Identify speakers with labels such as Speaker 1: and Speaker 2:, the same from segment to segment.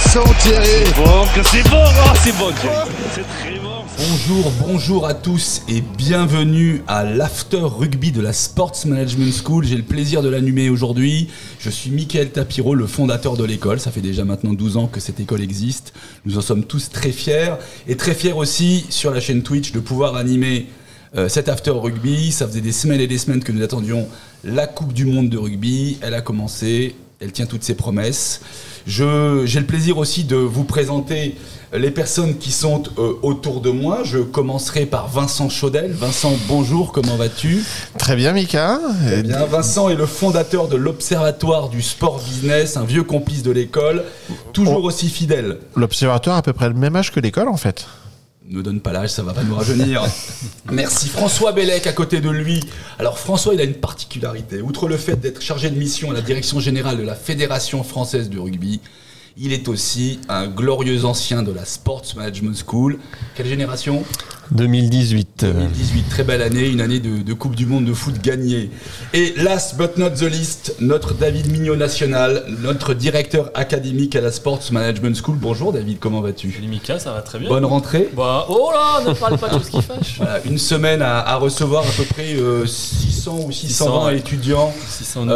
Speaker 1: sang, Thierry.
Speaker 2: C'est bon, oh, c'est bon, Thierry. C'est très bon.
Speaker 3: Bonjour à tous et bienvenue à l'After Rugby de la Sports Management School. J'ai le plaisir de l'animer aujourd'hui. Je suis Mickaël Tapiro, le fondateur de l'école. Ça fait déjà maintenant 12 ans que cette école existe. Nous en sommes tous très fiers. Et très fiers aussi sur la chaîne Twitch de pouvoir animer cet After Rugby. Ça faisait des semaines et des semaines que nous attendions la Coupe du Monde de rugby. Elle a commencé. Elle tient toutes ses promesses. J'ai le plaisir aussi de vous présenter les personnes qui sont autour de moi. Je commencerai par Vincent Chaudel. Vincent, bonjour, comment vas-tu?
Speaker 4: Très bien, Mika.
Speaker 3: Eh bien, Vincent est le fondateur de l'Observatoire du Sport Business, un vieux complice de l'école, toujours aussi fidèle.
Speaker 4: L'Observatoire a à peu près le même âge que l'école, en fait.
Speaker 3: Ne donne pas l'âge, ça va pas nous rajeunir. Merci. François Bellec à côté de lui. Alors François, il a une particularité. Outre le fait d'être chargé de mission à la direction générale de la Fédération française de rugby, il est aussi un glorieux ancien de la Sports Management School. Quelle génération ?
Speaker 4: 2018.
Speaker 3: 2018, très belle année, une année de Coupe du Monde de foot gagnée. Et last but not the least, notre David Mignot national, notre directeur académique à la Sports Management School. Bonjour David, comment vas-tu ?
Speaker 5: Salut Mika, ça va très bien.
Speaker 3: Bonne rentrée.
Speaker 5: Bah, oh là, ne parle pas de tout ce qui fâche.
Speaker 3: Voilà, une semaine à recevoir à peu près 600 ou 620 étudiants
Speaker 5: 600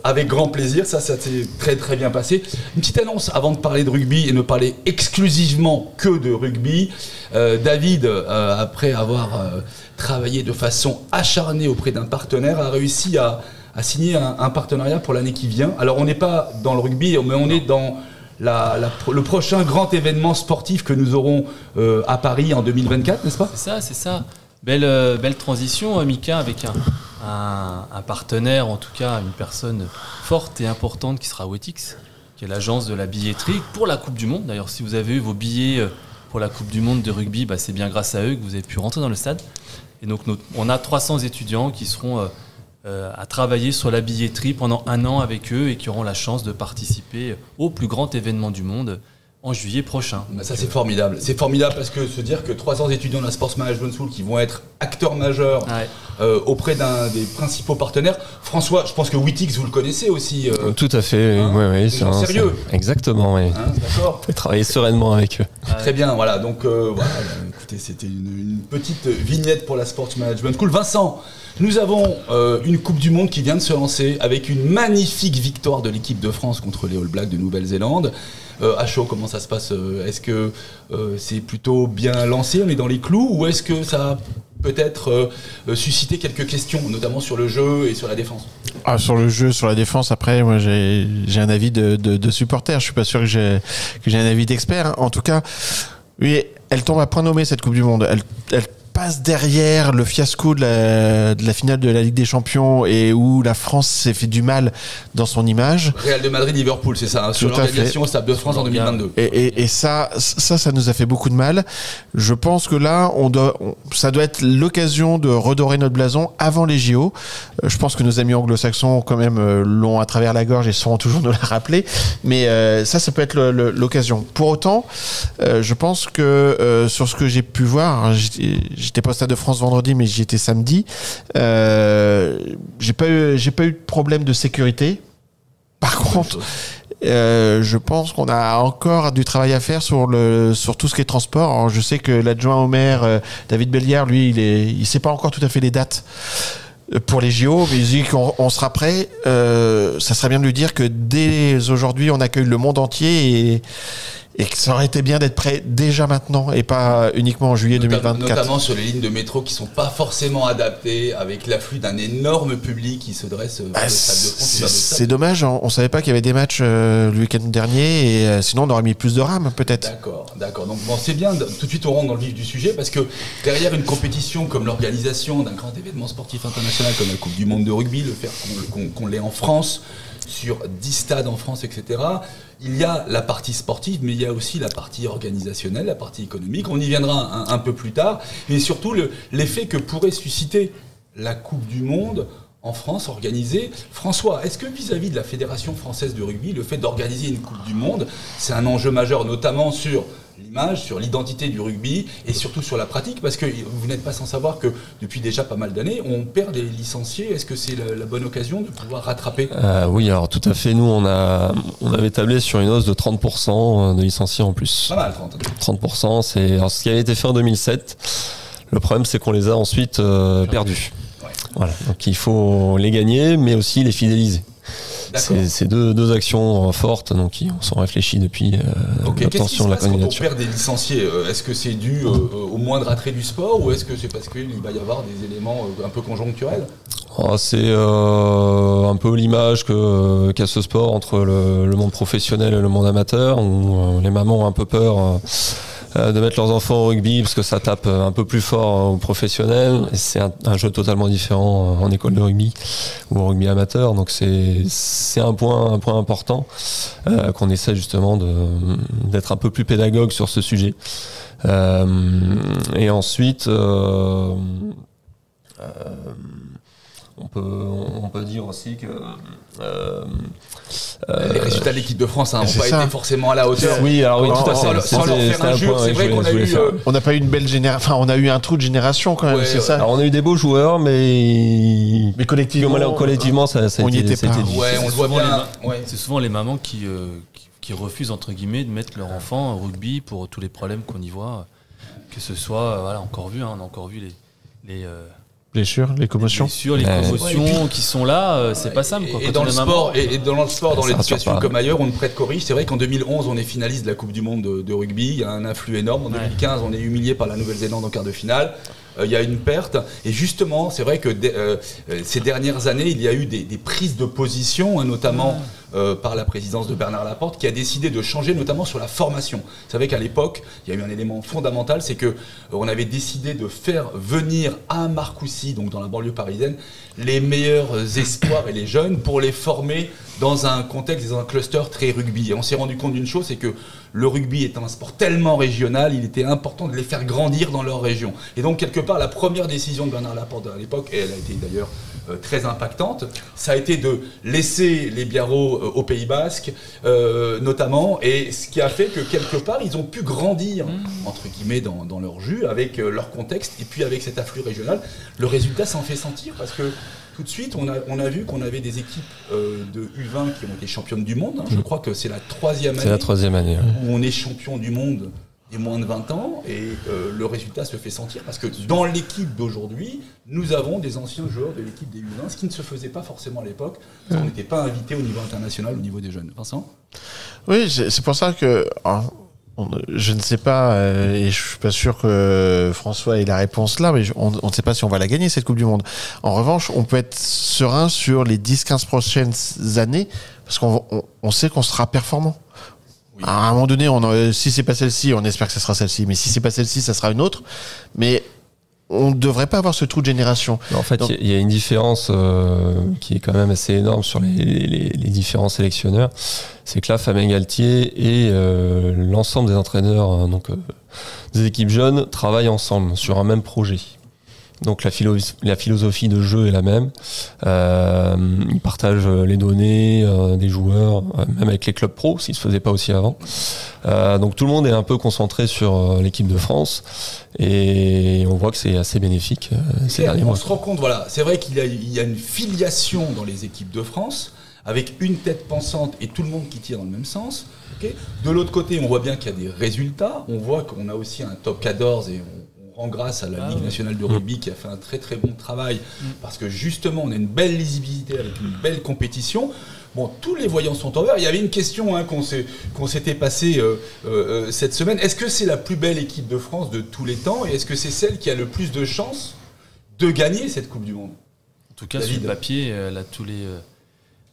Speaker 3: avec grand plaisir. Ça s'est très très bien passé. Une petite annonce avant de parler de rugby et ne parler exclusivement que de rugby. David, après avoir travaillé de façon acharnée auprès d'un partenaire, a réussi à signer un partenariat pour l'année qui vient. Alors on n'est pas dans le rugby, mais on est dans le prochain grand événement sportif que nous aurons à Paris en 2024, n'est-ce pas ?
Speaker 5: C'est ça. Belle transition, Mika, avec un partenaire, en tout cas une personne forte et importante qui sera Wetix, qui est l'agence de la billetterie pour la Coupe du Monde. D'ailleurs, si vous avez eu vos billets pour la Coupe du Monde de rugby, c'est bien grâce à eux que vous avez pu rentrer dans le stade. Et donc, on a 300 étudiants qui seront à travailler sur la billetterie pendant un an avec eux et qui auront la chance de participer au plus grand événement du monde en juillet prochain.
Speaker 3: Ça, c'est formidable. C'est formidable parce que se dire que 300 étudiants de la Sports Management School qui vont être acteurs majeurs auprès d'un des principaux partenaires. François, je pense que Witix, vous le connaissez aussi.
Speaker 4: Tout à fait, oui.
Speaker 3: C'est sérieux.
Speaker 4: Exactement, oui.
Speaker 3: D'accord.
Speaker 4: On peut travailler sereinement avec eux.
Speaker 3: Très bien, voilà. Donc, écoutez, c'était une petite vignette pour la Sports Management School. Vincent, nous avons une Coupe du Monde qui vient de se lancer avec une magnifique victoire de l'équipe de France contre les All Blacks de Nouvelle-Zélande. À chaud, comment ça se passe ? Est-ce que c'est plutôt bien lancé, on est dans les clous, ou est-ce que ça a peut-être suscité quelques questions, notamment sur le jeu et sur la défense ?
Speaker 4: Sur le jeu, sur la défense, après, moi j'ai un avis de supporter. Je suis pas sûr que j'ai un avis d'expert. En tout cas, oui, elle tombe à point nommé cette Coupe du Monde. Elle passe derrière le fiasco de la finale de la Ligue des Champions et où la France s'est fait du mal dans son image.
Speaker 3: Real de Madrid, Liverpool, c'est ça, sur l'organisation au Stade de France en 2022.
Speaker 4: Et ça nous a fait beaucoup de mal. Je pense que là, ça doit être l'occasion de redorer notre blason avant les JO. Je pense que nos amis anglo-saxons, quand même, l'ont à travers la gorge et sauront toujours nous la rappeler. Mais ça peut être l'occasion. Pour autant, je pense que sur ce que j'ai pu voir, j'étais pas au Stade de France vendredi, mais j'y étais samedi. J'ai pas eu de problème de sécurité. Par contre, je pense qu'on a encore du travail à faire sur tout ce qui est transport. Alors, je sais que l'adjoint au maire, David Belliard, lui, il sait pas encore tout à fait les dates pour les JO, mais il dit qu'on sera prêt. Ça serait bien de lui dire que dès aujourd'hui, on accueille le monde entier et que ça aurait été bien d'être prêt déjà maintenant et pas uniquement en juillet 2024.
Speaker 3: Notamment sur les lignes de métro qui sont pas forcément adaptées, avec l'afflux d'un énorme public qui se dresse au Stade de France.
Speaker 4: C'est dommage, on savait pas qu'il y avait des matchs le week-end dernier et sinon on aurait mis plus de rames peut-être.
Speaker 3: D'accord. Donc c'est bien, tout de suite on rentre dans le vif du sujet parce que derrière une compétition comme l'organisation d'un grand événement sportif international comme la Coupe du Monde de rugby, le fait qu'on l'ait en France, sur 10 stades en France, etc., il y a la partie sportive, mais il y a aussi la partie organisationnelle, la partie économique. On y viendra un peu plus tard. Et surtout, l'effet que pourrait susciter la Coupe du Monde en France organisée. François, est-ce que vis-à-vis de la Fédération française de rugby, le fait d'organiser une Coupe du Monde, c'est un enjeu majeur, notamment sur l'image, sur l'identité du rugby et surtout sur la pratique, parce que vous n'êtes pas sans savoir que depuis déjà pas mal d'années, on perd des licenciés. Est-ce que c'est la bonne occasion de pouvoir rattraper ?
Speaker 1: Oui, alors tout à fait. Nous, on avait tablé sur une hausse de 30% de licenciés en plus.
Speaker 3: Pas mal,
Speaker 1: 30%, c'est alors, ce qui avait été fait en 2007. Le problème, c'est qu'on les a ensuite perdus.
Speaker 3: Ouais.
Speaker 1: Voilà. Donc il faut les gagner, mais aussi les fidéliser. C'est deux actions fortes donc, qui sont réfléchies depuis l'obtention de la candidature.
Speaker 3: Quand on perd des licenciés, est-ce que c'est dû au moindre attrait du sport ou est-ce que c'est parce qu'il va y avoir des éléments un peu conjoncturels ?
Speaker 1: C'est un peu l'image qu'a ce sport entre le monde professionnel et le monde amateur, où les mamans ont un peu peur de mettre leurs enfants au rugby parce que ça tape un peu plus fort aux professionnels. Et c'est un jeu totalement différent en école de rugby ou au rugby amateur. Donc c'est un point important qu'on essaie justement d'être un peu plus pédagogue sur ce sujet. Et ensuite, on peut dire aussi que
Speaker 3: les résultats de l'équipe de France n'ont pas été forcément à la hauteur.
Speaker 1: Oui, alors oui, tout à fait.
Speaker 3: Sans leur faire injure, c'est vrai qu'on a eu.
Speaker 4: On n'a pas eu une belle génération. Enfin, on a eu un trou de génération quand même, c'est ça.
Speaker 1: Alors on a eu des beaux joueurs, mais
Speaker 4: collectivement,
Speaker 1: ça
Speaker 4: on n'y était pas.
Speaker 3: Ouais, on le voit bien.
Speaker 5: C'est souvent les mamans qui refusent entre guillemets de mettre leur enfant au rugby pour tous les problèmes qu'on y voit, que ce soit on a encore vu les
Speaker 4: blessures, les commotions.
Speaker 5: Les commotions qui sont là, c'est pas simple.
Speaker 3: Et dans le sport, dans l'éducation comme ailleurs, on ne prête qu'au riche. C'est vrai qu'en 2011, on est finaliste de la Coupe du Monde de rugby. Il y a un afflux énorme. En 2015, on est humilié par la Nouvelle-Zélande en quart de finale. Il y a une perte. Et justement, c'est vrai que ces dernières années, il y a eu des prises de position, notamment par la présidence de Bernard Laporte, qui a décidé de changer, notamment sur la formation. Vous savez qu'à l'époque, il y a eu un élément fondamental, c'est que on avait décidé de faire venir à Marcoussis, donc dans la banlieue parisienne, les meilleurs espoirs et les jeunes pour les former dans un contexte, dans un cluster très rugby. Et on s'est rendu compte d'une chose, c'est que le rugby est un sport tellement régional, il était important de les faire grandir dans leur région. Et donc, quelque part, la première décision de Bernard Laporte à l'époque, et elle a été d'ailleurs très impactante, ça a été de laisser les Biarros au Pays Basque, notamment, et ce qui a fait que, quelque part, ils ont pu grandir, entre guillemets, dans leur jus, avec leur contexte, et puis avec cet afflux régional. Le résultat s'en fait sentir, parce que tout de suite, on a vu qu'on avait des équipes de U20 qui ont été championnes du monde. Je crois que c'est la troisième année où on est champion du monde des moins de 20 ans. Et le résultat se fait sentir parce que dans l'équipe d'aujourd'hui, nous avons des anciens joueurs de l'équipe des U20, ce qui ne se faisait pas forcément à l'époque. Parce qu'on n'était pas invité au niveau international, au niveau des jeunes. Vincent ?
Speaker 4: Oui, c'est pour ça que... je ne sais pas, et je suis pas sûr que François ait la réponse là, mais on ne sait pas si on va la gagner, cette Coupe du Monde. En revanche, on peut être serein sur les 10-15 prochaines années, parce qu'on sait qu'on sera performant. Oui. À un moment donné, si c'est pas celle-ci, on espère que ce sera celle-ci, mais si c'est pas celle-ci, ça sera une autre. Mais on ne devrait pas avoir ce trou de génération.
Speaker 1: En fait, il y a une différence qui est quand même assez énorme sur les différents sélectionneurs. C'est que là, Fabien Galtier et l'ensemble des entraîneurs des équipes jeunes travaillent ensemble sur un même projet. Donc la philosophie de jeu est la même. Ils partagent les données des joueurs, même avec les clubs pro, ce qui ne se faisait pas aussi avant. Donc tout le monde est un peu concentré sur l'équipe de France et on voit que c'est assez bénéfique ces derniers mois.
Speaker 3: On se rend compte, voilà, c'est vrai qu'il y a une filiation dans les équipes de France avec une tête pensante et tout le monde qui tire dans le même sens. Okay. De l'autre côté, on voit bien qu'il y a des résultats. On voit qu'on a aussi un top 14 et on rend grâce à la Ligue nationale de rugby qui a fait un très très bon travail parce que justement on a une belle lisibilité avec une belle compétition. Bon, tous les voyants sont en vert. Il y avait une question qu'on s'était passée cette semaine. Est-ce que c'est la plus belle équipe de France de tous les temps et est-ce que c'est celle qui a le plus de chances de gagner cette Coupe du Monde ?
Speaker 5: En tout cas, sur le papier, elle a tous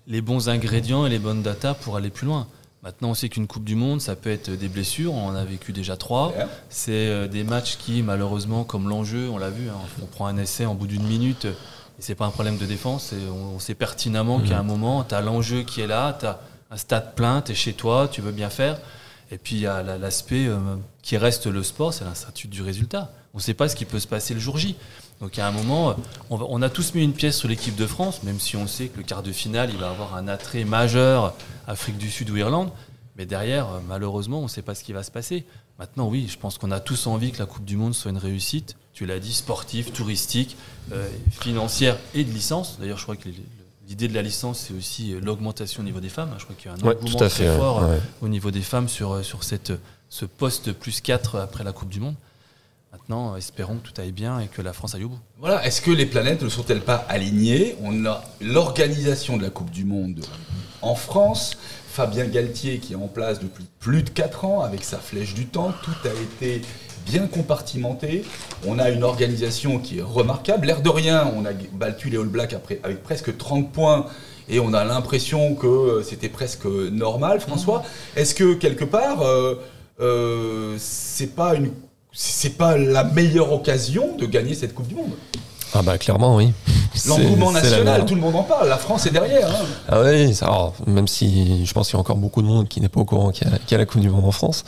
Speaker 5: les bons ingrédients et les bonnes datas pour aller plus loin. Maintenant, on sait qu'une Coupe du Monde, ça peut être des blessures. On en a vécu déjà 3. Yeah. C'est des matchs qui, malheureusement, comme l'enjeu, on l'a vu, on prend un essai en bout d'une minute. Et c'est pas un problème de défense. On sait pertinemment qu'à un moment, tu as l'enjeu qui est là, tu as un stade plein, tu es chez toi, tu veux bien faire. Et puis il y a l'aspect qui reste le sport, c'est l'incertitude du résultat. On ne sait pas ce qui peut se passer le jour J. Donc à un moment, on a tous mis une pièce sur l'équipe de France, même si on sait que le quart de finale, il va avoir un attrait majeur, Afrique du Sud ou Irlande. Mais derrière, malheureusement, on ne sait pas ce qui va se passer. Maintenant, oui, je pense qu'on a tous envie que la Coupe du Monde soit une réussite. Tu l'as dit, sportive, touristique, financière et de licence. D'ailleurs, je crois que l'idée de la licence, c'est aussi l'augmentation au niveau des femmes. Je crois qu'il y a un engouement très fort au niveau des femmes sur ce poste +4 après la Coupe du Monde. Maintenant, espérons que tout aille bien et que la France aille au bout.
Speaker 3: Voilà, est-ce que les planètes ne sont-elles pas alignées? On a l'organisation de la Coupe du Monde en France, Fabien Galtier qui est en place depuis plus de 4 ans avec sa flèche du temps, tout a été bien compartimenté. On a une organisation qui est remarquable. L'air de rien, on a battu les All Blacks avec presque 30 points et on a l'impression que c'était presque normal. François, est-ce que quelque part, c'est pas la meilleure occasion de gagner cette Coupe du Monde?
Speaker 1: Ah bah clairement oui.
Speaker 3: L'engouement national, tout le monde en parle, la France est derrière. Hein.
Speaker 1: Ah oui, alors, même si je pense qu'il y a encore beaucoup de monde qui n'est pas au courant qu'il y a la Coupe du Monde en France.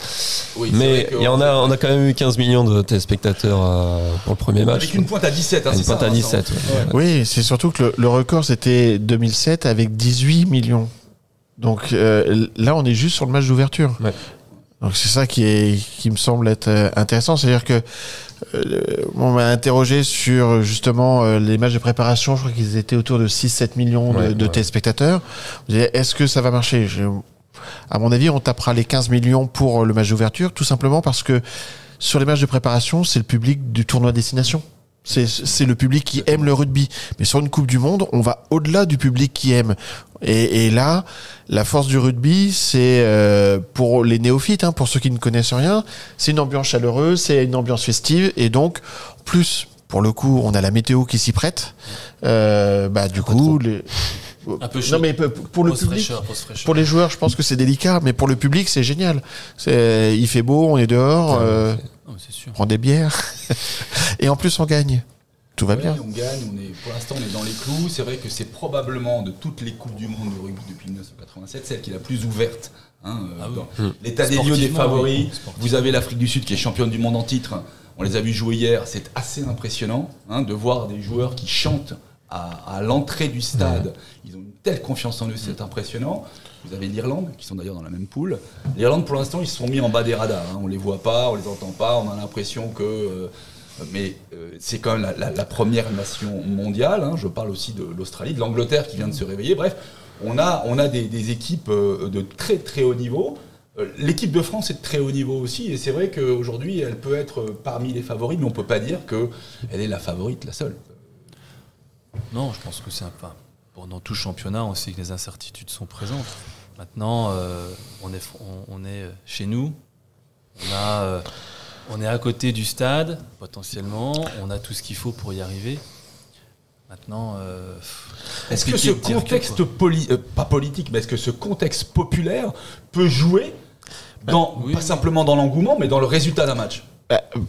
Speaker 1: Oui, mais on a quand même eu 15 millions de téléspectateurs pour le premier match.
Speaker 3: Avec une pointe à 17, hein,
Speaker 1: une pointe à 17. Ouais.
Speaker 4: Oui, c'est surtout que le record c'était 2007 avec 18 millions. Donc là on est juste sur le match d'ouverture. Ouais. Donc c'est ça qui me semble être intéressant, c'est-à-dire que on m'a interrogé sur justement les matchs de préparation, je crois qu'ils étaient autour de 6-7 millions de téléspectateurs. Est-ce que ça va marcher? À mon avis, on tapera les 15 millions pour le match d'ouverture, tout simplement parce que sur les matchs de préparation, c'est le public du tournoi destination. C'est le public qui aime le rugby. Mais sur une Coupe du Monde, on va au-delà du public qui aime. Et là, la force du rugby, c'est pour les néophytes, hein, pour ceux qui ne connaissent rien, c'est une ambiance chaleureuse, c'est une ambiance festive. Et donc, plus, pour le coup, on a la météo qui s'y prête. Du coup,
Speaker 5: un peu chaud.
Speaker 4: Non, mais pour le public, pour les joueurs, je pense que c'est délicat, mais pour le public, c'est génial. Il fait beau, on est dehors,
Speaker 5: c'est sûr.
Speaker 4: On prend des bières, et en plus on gagne. Tout va bien.
Speaker 3: On gagne, pour l'instant on est dans les clous. C'est vrai que c'est probablement de toutes les Coupes du Monde de rugby depuis 1987, celle qui est la plus ouverte. L'état des lieux des favoris. Vous avez l'Afrique du Sud qui est championne du monde en titre. On les a vus jouer hier, c'est assez impressionnant de voir des joueurs qui chantent à l'entrée du stade. Ils ont une telle confiance en eux, c'est impressionnant. Vous avez l'Irlande, qui sont d'ailleurs dans la même poule. L'Irlande, pour l'instant, ils se sont mis en bas des radars. On les voit pas, on les entend pas, on a l'impression que... mais c'est quand même la première nation mondiale. Je parle aussi de l'Australie, de l'Angleterre qui vient de se réveiller. Bref, on a des équipes de très très haut niveau. L'équipe de France est de très haut niveau aussi. Et c'est vrai qu'aujourd'hui, elle peut être parmi les favoris, mais on ne peut pas dire qu'elle est la favorite, la seule.
Speaker 5: Non, je pense que c'est dans tout championnat, on sait que les incertitudes sont présentes. Maintenant, on est chez nous, on est à côté du stade, potentiellement, on a tout ce qu'il faut pour y arriver. Maintenant,
Speaker 3: est-ce que ce contexte pas politique, mais est-ce que ce contexte populaire peut jouer pas simplement dans l'engouement, mais dans le résultat d'un match?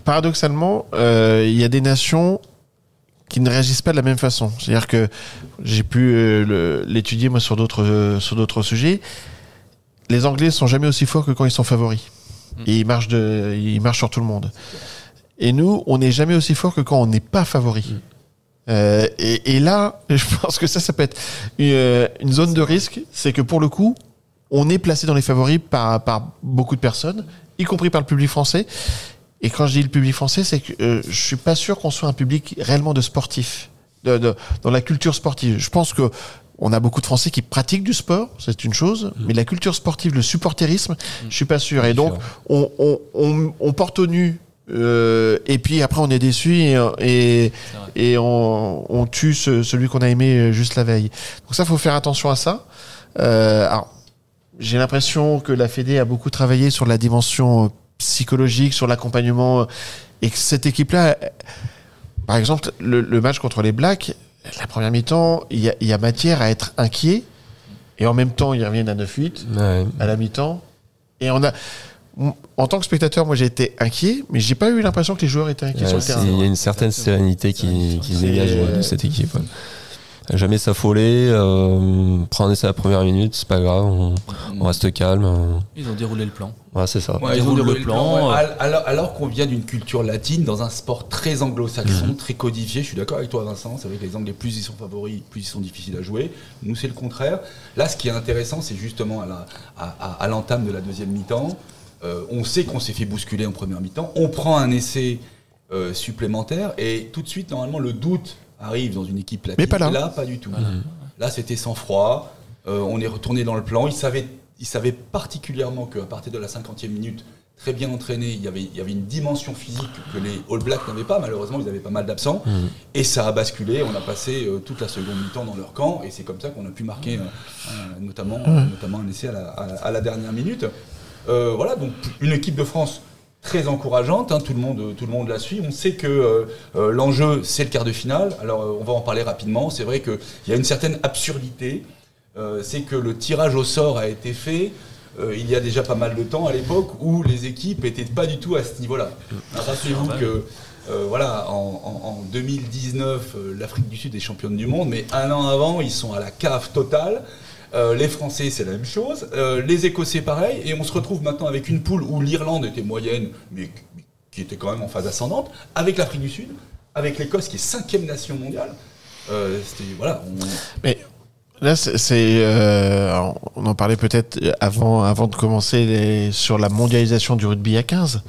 Speaker 4: Paradoxalement, il y a des nations qui ne réagissent pas de la même façon. C'est-à-dire que j'ai pu l'étudier moi sur d'autres sujets. Les Anglais sont jamais aussi forts que quand ils sont favoris. Et ils marchent sur tout le monde. Et nous, on n'est jamais aussi forts que quand on n'est pas favori. Et là, je pense que ça peut être une zone de risque. C'est que pour le coup, on est placé dans les favoris par beaucoup de personnes, y compris par le public français. Et quand je dis le public français, c'est que je suis pas sûr qu'on soit un public réellement de sportifs, dans la culture sportive. Je pense que on a beaucoup de Français qui pratiquent du sport, c'est une chose, mais la culture sportive, le supporterisme, je suis pas sûr. Et donc, on porte au nu, et puis après on est déçu et on tue celui qu'on a aimé juste la veille. Donc ça, faut faire attention à ça. Alors, j'ai l'impression que la Fédé a beaucoup travaillé sur la dimension psychologique, sur l'accompagnement, et que cette équipe-là, par exemple, le match contre les Blacks, la première mi-temps, il y a matière à être inquiet, et en même temps, ils reviennent à 9-8 à la mi-temps, et en tant que spectateur, moi j'ai été inquiet, mais j'ai pas eu l'impression que les joueurs étaient inquiets sur le terrain.
Speaker 1: Il y a une certaine sérénité qui se dégage de cette équipe. jamais s'affoler, prendre un essai à la première minute, c'est pas grave, on reste calme.
Speaker 5: Ils ont déroulé le plan.
Speaker 1: Ouais, c'est ça.
Speaker 3: Ouais, ils ont déroulé le plan.
Speaker 5: ouais.
Speaker 3: Alors qu'on vient d'une culture latine, dans un sport très anglo-saxon, très codifié. Je suis d'accord avec toi, Vincent. C'est vrai que les Anglais, plus ils sont favoris, plus ils sont difficiles à jouer. Nous, c'est le contraire. Là, ce qui est intéressant, c'est justement à l'entame de la deuxième mi-temps. On sait qu'on s'est fait bousculer en première mi-temps. On prend un essai supplémentaire et tout de suite, normalement, le doute arrive dans une équipe latine.
Speaker 4: Mais pas là.
Speaker 3: Et là, pas du tout. Là, c'était sans froid. On est retourné dans le plan. Il savait particulièrement qu'à partir de la 50e minute, très bien entraîné, il y avait une dimension physique que les All Blacks n'avaient pas. Malheureusement, ils avaient pas mal d'absents. Et ça a basculé. On a passé toute la seconde mi-temps dans leur camp. Et c'est comme ça qu'on a pu marquer notamment un essai à la dernière minute. Voilà, donc une équipe de France très encourageante, hein, tout le monde la suit. On sait que l'enjeu, c'est le quart de finale. Alors, on va en parler rapidement. C'est vrai qu'il y a une certaine absurdité. C'est que le tirage au sort a été fait il y a déjà pas mal de temps, à l'époque où les équipes n'étaient pas du tout à ce niveau-là. Rappelez-vous que en 2019, l'Afrique du Sud est championne du monde, mais un an avant, ils sont à la cave totale. Les Français, c'est la même chose. Les Écossais, pareil. Et on se retrouve maintenant avec une poule où l'Irlande était moyenne, mais qui était quand même en phase ascendante, avec l'Afrique du Sud, avec l'Écosse qui est 5e nation mondiale.
Speaker 4: Mais là, on en parlait peut-être avant de commencer sur la mondialisation du rugby à 15.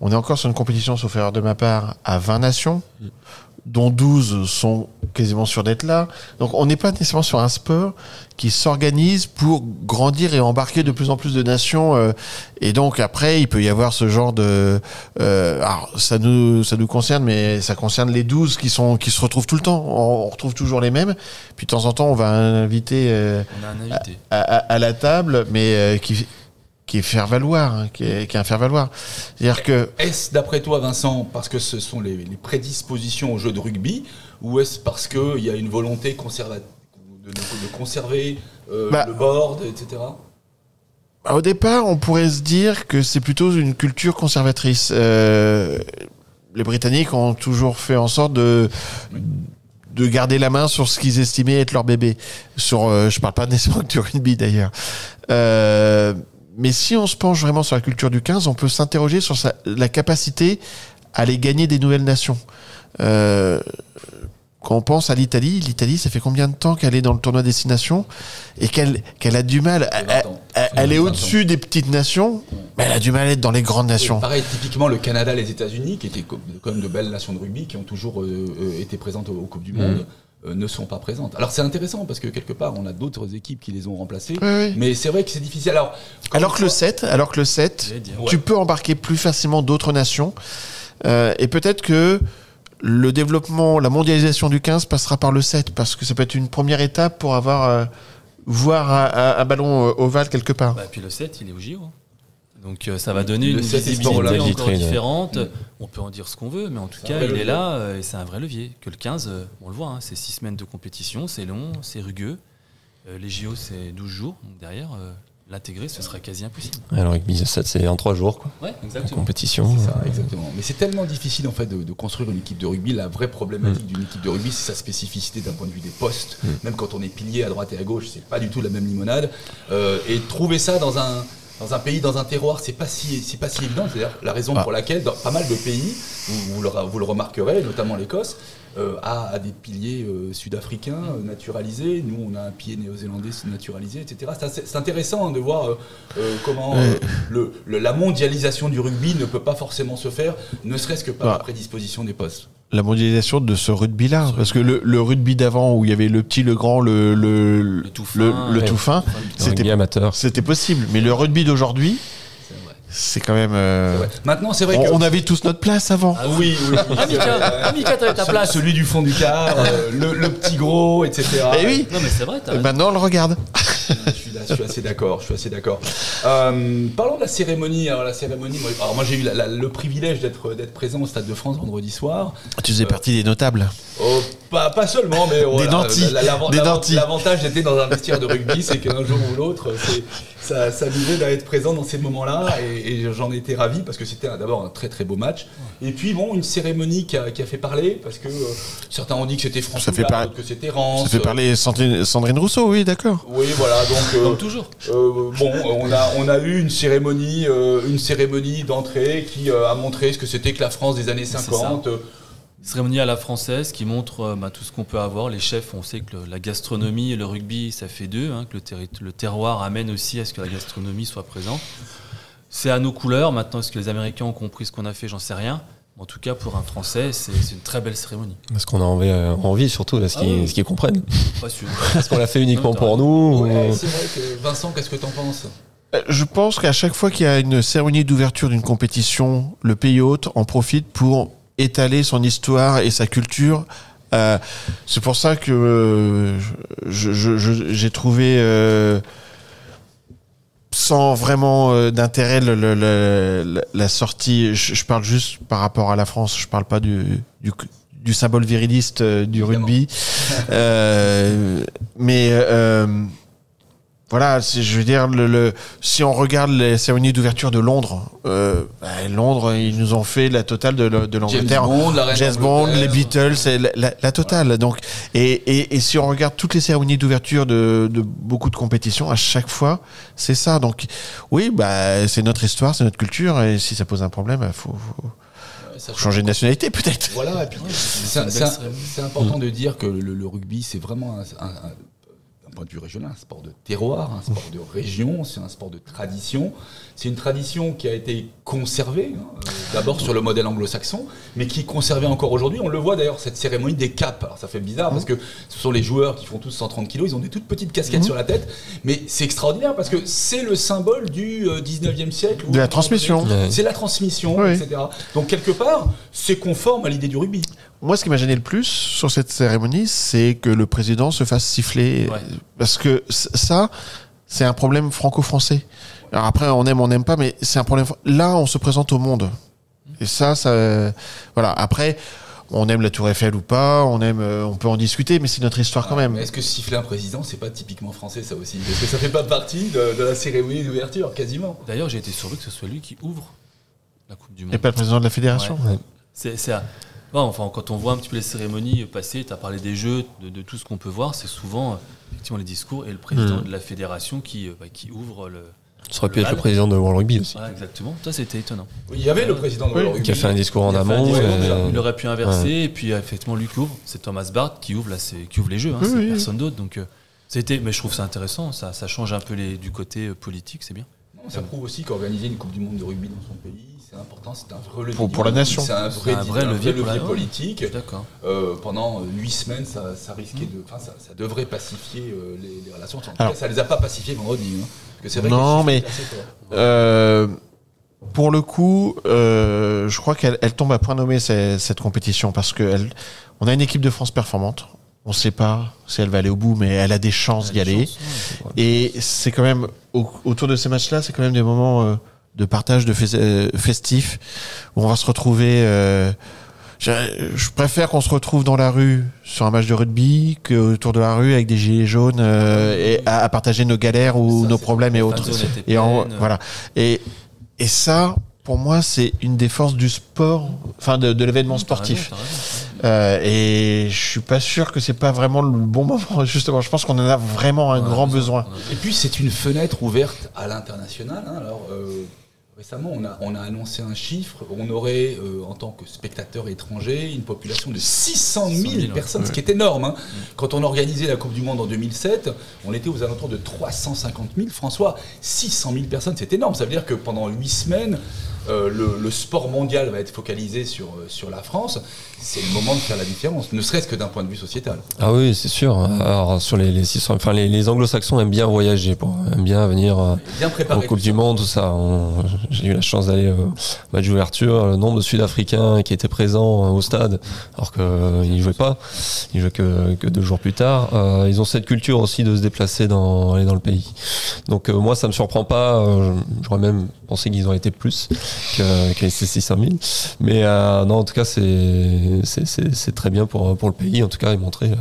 Speaker 4: On est encore sur une compétition, sauf erreur de ma part, à 20 nations, dont 12 sont quasiment sûrs d'être là. Donc on n'est pas nécessairement sur un sport qui s'organise pour grandir et embarquer de plus en plus de nations. Et donc après, il peut y avoir ce genre de... alors ça nous concerne, mais ça concerne les 12 qui se retrouvent tout le temps. On retrouve toujours les mêmes. Puis de temps en temps, on va inviter,
Speaker 5: On a un invité.
Speaker 4: à la table, mais qui est faire valoir, hein, qui est un faire valoir. C'est-à-dire que
Speaker 3: est-ce d'après toi, Vincent, parce que ce sont les prédispositions au jeu de rugby, ou est-ce parce qu'il y a une volonté de conserver le board, etc.
Speaker 4: au départ, on pourrait se dire que c'est plutôt une culture conservatrice. Les Britanniques ont toujours fait en sorte de garder la main sur ce qu'ils estimaient être leur bébé. Je parle pas nécessairement que du rugby d'ailleurs. Mais si on se penche vraiment sur la culture du 15, on peut s'interroger sur la capacité à aller gagner des nouvelles nations. Quand on pense à l'Italie, ça fait combien de temps qu'elle est dans le tournoi Destination et qu'elle a du mal. Elle est au-dessus des petites nations, mais elle a du mal à être dans les grandes nations.
Speaker 3: Oui, pareil, typiquement le Canada, les États-Unis, qui étaient quand même de belles nations de rugby, qui ont toujours été présentes aux Coupes du Monde, ne sont pas présentes. Alors c'est intéressant parce que quelque part, on a d'autres équipes qui les ont remplacées, mais c'est vrai que c'est difficile. Alors que le 7,
Speaker 4: tu peux embarquer plus facilement d'autres nations, et peut-être que le développement, la mondialisation du 15 passera par le 7, parce que ça peut être une première étape pour voir un ballon ovale quelque part.
Speaker 5: Bah, puis le 7, il est au JO. Donc ça va donner
Speaker 3: Le
Speaker 5: une
Speaker 3: 7 est
Speaker 5: visibilité
Speaker 3: pour la
Speaker 5: encore
Speaker 1: vitrine,
Speaker 5: différente. On peut en dire ce qu'on veut, mais en tout cas, il est là et c'est un vrai levier. Que le 15, on le voit, hein, c'est 6 semaines de compétition, c'est long, c'est rugueux. Les JO, c'est 12 jours. Donc derrière, l'intégrer, ce sera quasi impossible.
Speaker 1: Alors, rugby 7, c'est en 3 jours, quoi.
Speaker 5: Ouais,
Speaker 1: En
Speaker 5: exactement.
Speaker 1: compétition.
Speaker 3: C'est ça, exactement. Mais c'est tellement difficile en fait de construire une équipe de rugby. La vraie problématique d'une équipe de rugby, c'est sa spécificité d'un point de vue des postes. Même quand on est pilier à droite et à gauche, c'est pas du tout la même limonade. Et trouver ça dans un pays, dans un terroir, c'est pas si évident. C'est-à-dire la raison pour laquelle dans pas mal de pays, vous le remarquerez, notamment l'Écosse, a des piliers sud-africains naturalisés. Nous, on a un pilier néo-zélandais naturalisé, etc. C'est intéressant de voir comment la mondialisation du rugby ne peut pas forcément se faire, ne serait-ce que par la prédisposition des postes.
Speaker 4: La mondialisation de ce rugby-là, parce que le rugby d'avant, où il y avait le petit, le grand, le tout fin,
Speaker 1: Rugby amateur.
Speaker 4: c'était possible. Mais le rugby d'aujourd'hui, c'est quand même...
Speaker 3: Maintenant, c'est vrai
Speaker 4: on avait tous notre place avant.
Speaker 3: Ah oui.
Speaker 5: Mika, t'avais ta place.
Speaker 3: Celui du fond du quart, le petit gros, etc.
Speaker 4: Et oui.
Speaker 5: Non, mais c'est vrai, t'as raison.
Speaker 4: Maintenant, on le regarde.
Speaker 3: Je suis assez d'accord. Parlons de la cérémonie. Alors moi j'ai eu le privilège d'être présent au Stade de France vendredi soir.
Speaker 4: Tu faisais partie des notables.
Speaker 3: Oh, Pas seulement, mais
Speaker 4: Des nantis. Des nantis.
Speaker 3: L'avantage d'être dans un vestiaire de rugby, c'est qu'un jour ou l'autre, ça nous aide à être présent dans ces moments-là, et j'en étais ravi parce que c'était d'abord un très très beau match. Et puis bon, une cérémonie qui a fait parler parce que certains ont dit que c'était François, d'autres que c'était Rance.
Speaker 4: Ça fait parler Sandrine Rousseau, oui, d'accord.
Speaker 3: Oui, voilà, donc
Speaker 5: Comme toujours.
Speaker 3: on a eu une cérémonie d'entrée qui a montré ce que c'était que la France des années 50.
Speaker 5: Cérémonie à la française qui montre tout ce qu'on peut avoir. Les chefs, on sait que la gastronomie et le rugby, ça fait deux, que le terroir amène aussi à ce que la gastronomie soit présente. C'est à nos couleurs. Maintenant, est-ce que les Américains ont compris ce qu'on a fait? J'en sais rien. En tout cas, pour un Français, c'est une très belle cérémonie.
Speaker 1: Parce qu'on a envie surtout de ce qu'ils comprennent.
Speaker 5: Pas sûr.
Speaker 1: Est-ce qu'on l'a fait uniquement pour nous
Speaker 3: Ouais, c'est vrai que Vincent, qu'est-ce que t'en penses?
Speaker 4: Je pense qu'à chaque fois qu'il y a une cérémonie d'ouverture d'une compétition, le pays hôte en profite pour étaler son histoire et sa culture. C'est pour ça que j'ai trouvé sans vraiment d'intérêt la sortie. Je parle juste par rapport à la France. Je parle pas du symbole viriliste du rugby. Voilà, je veux dire, si on regarde les cérémonies d'ouverture de Londres, Londres, ils nous ont fait la totale de l'Angleterre. James Bond, les Beatles, la totale. Donc, et si on regarde toutes les cérémonies d'ouverture de beaucoup de compétitions, à chaque fois, c'est ça. Donc, oui, c'est notre histoire, c'est notre culture, et si ça pose un problème, faut changer de nationalité, peut-être.
Speaker 3: Voilà, et puis c'est important de dire que le rugby, c'est vraiment d'un point de vue régional, un sport de terroir, un sport de région, c'est un sport de tradition. C'est une tradition qui a été conservée, d'abord sur le modèle anglo-saxon, mais qui est conservée encore aujourd'hui. On le voit d'ailleurs, cette cérémonie des capes. Alors ça fait bizarre parce que ce sont les joueurs qui font tous 130 kilos, ils ont des toutes petites casquettes sur la tête, mais c'est extraordinaire parce que c'est le symbole du 19e siècle.
Speaker 4: De la transmission.
Speaker 3: C'est la transmission,
Speaker 4: oui.
Speaker 3: etc. Donc quelque part, c'est conforme à l'idée du rugby.
Speaker 4: Moi, ce qui m'a gêné le plus sur cette cérémonie, c'est que le président se fasse siffler. Ouais. Parce que ça, c'est un problème franco-français. Alors après, on aime, on n'aime pas, mais c'est un problème. Là, on se présente au monde. Et ça, voilà. Après, on aime la Tour Eiffel ou pas, on peut en discuter, mais c'est notre histoire quand même.
Speaker 3: Mais est-ce que siffler un président, c'est pas typiquement français, ça aussi? Est-ce que ça fait pas partie de la cérémonie d'ouverture, quasiment?
Speaker 5: D'ailleurs, j'ai été surpris que ce soit lui qui ouvre la Coupe du Monde.
Speaker 4: Et pas le président de la fédération.
Speaker 5: Ouais. Enfin, quand on voit un petit peu les cérémonies passer, tu as parlé des jeux, de tout ce qu'on peut voir, c'est souvent effectivement les discours et le président de la fédération qui ouvre le.
Speaker 1: Ça aurait pu être le président de World Rugby aussi.
Speaker 5: Ouais, exactement, ça c'était étonnant.
Speaker 3: Oui, il y avait le président de World Rugby
Speaker 1: qui a fait un discours en amont.
Speaker 5: Il aurait pu inverser, et puis effectivement lui qui ouvre, c'est Thomas Bard qui ouvre les jeux, c'est personne d'autre. Donc, mais je trouve ça intéressant, ça change un peu du côté politique, c'est bien.
Speaker 3: Ça prouve aussi qu'organiser une Coupe du Monde de rugby dans son pays, c'est important, c'est un vrai levier
Speaker 4: pour la nation.
Speaker 3: C'est un vrai levier politique.
Speaker 5: D'accord.
Speaker 3: Pendant 8 semaines, ça risquait ça devrait pacifier les relations. Alors, ça les a pas pacifiés vendredi. Parce que c'est vrai
Speaker 4: non, mais pour le coup, je crois qu'elle tombe à point nommé cette compétition parce que on a une équipe de France performante. On ne sait pas si elle va aller au bout, mais elle a des chances d'y aller. Et c'est quand même, autour de ces matchs-là, c'est quand même des moments de partage, de festifs, où on va se retrouver. Je préfère qu'on se retrouve dans la rue sur un match de rugby qu'autour de la rue avec des gilets jaunes et à partager nos galères ou nos problèmes et autres. Voilà. Et ça, pour moi, c'est une des forces du sport, enfin de l'événement sportif. Et je suis pas sûr que c'est pas vraiment le bon moment, justement. Je pense qu'on en a vraiment un grand besoin.
Speaker 3: Et puis c'est une fenêtre ouverte à l'international. Alors récemment, on a annoncé un chiffre. On aurait, en tant que spectateur étranger, une population de 600 000 personnes, ce qui est énorme. Quand on organisait la Coupe du Monde en 2007, on était aux alentours de 350 000. François, 600 000 personnes, c'est énorme. Ça veut dire que pendant 8 semaines, le sport mondial va être focalisé sur la France. C'est le moment de faire la différence, ne serait-ce que d'un point de vue sociétal.
Speaker 1: Ah oui, c'est sûr. Alors sur les 600, enfin les Anglo-Saxons aiment bien voyager, aiment bien venir aux Coupes du Monde, tout ça. J'ai eu la chance d'aller au match d'ouverture. Le nombre de Sud-Africains qui étaient présents au stade, alors qu'ils ne jouaient pas, ils jouaient que 2 jours plus tard. Ils ont cette culture aussi de se déplacer aller dans le pays. Donc moi, ça me surprend pas. J'aurais même pensé qu'ils en étaient plus. qu'à SC 600 000. Mais non, en tout cas, c'est très bien pour le pays. En tout cas, et montrer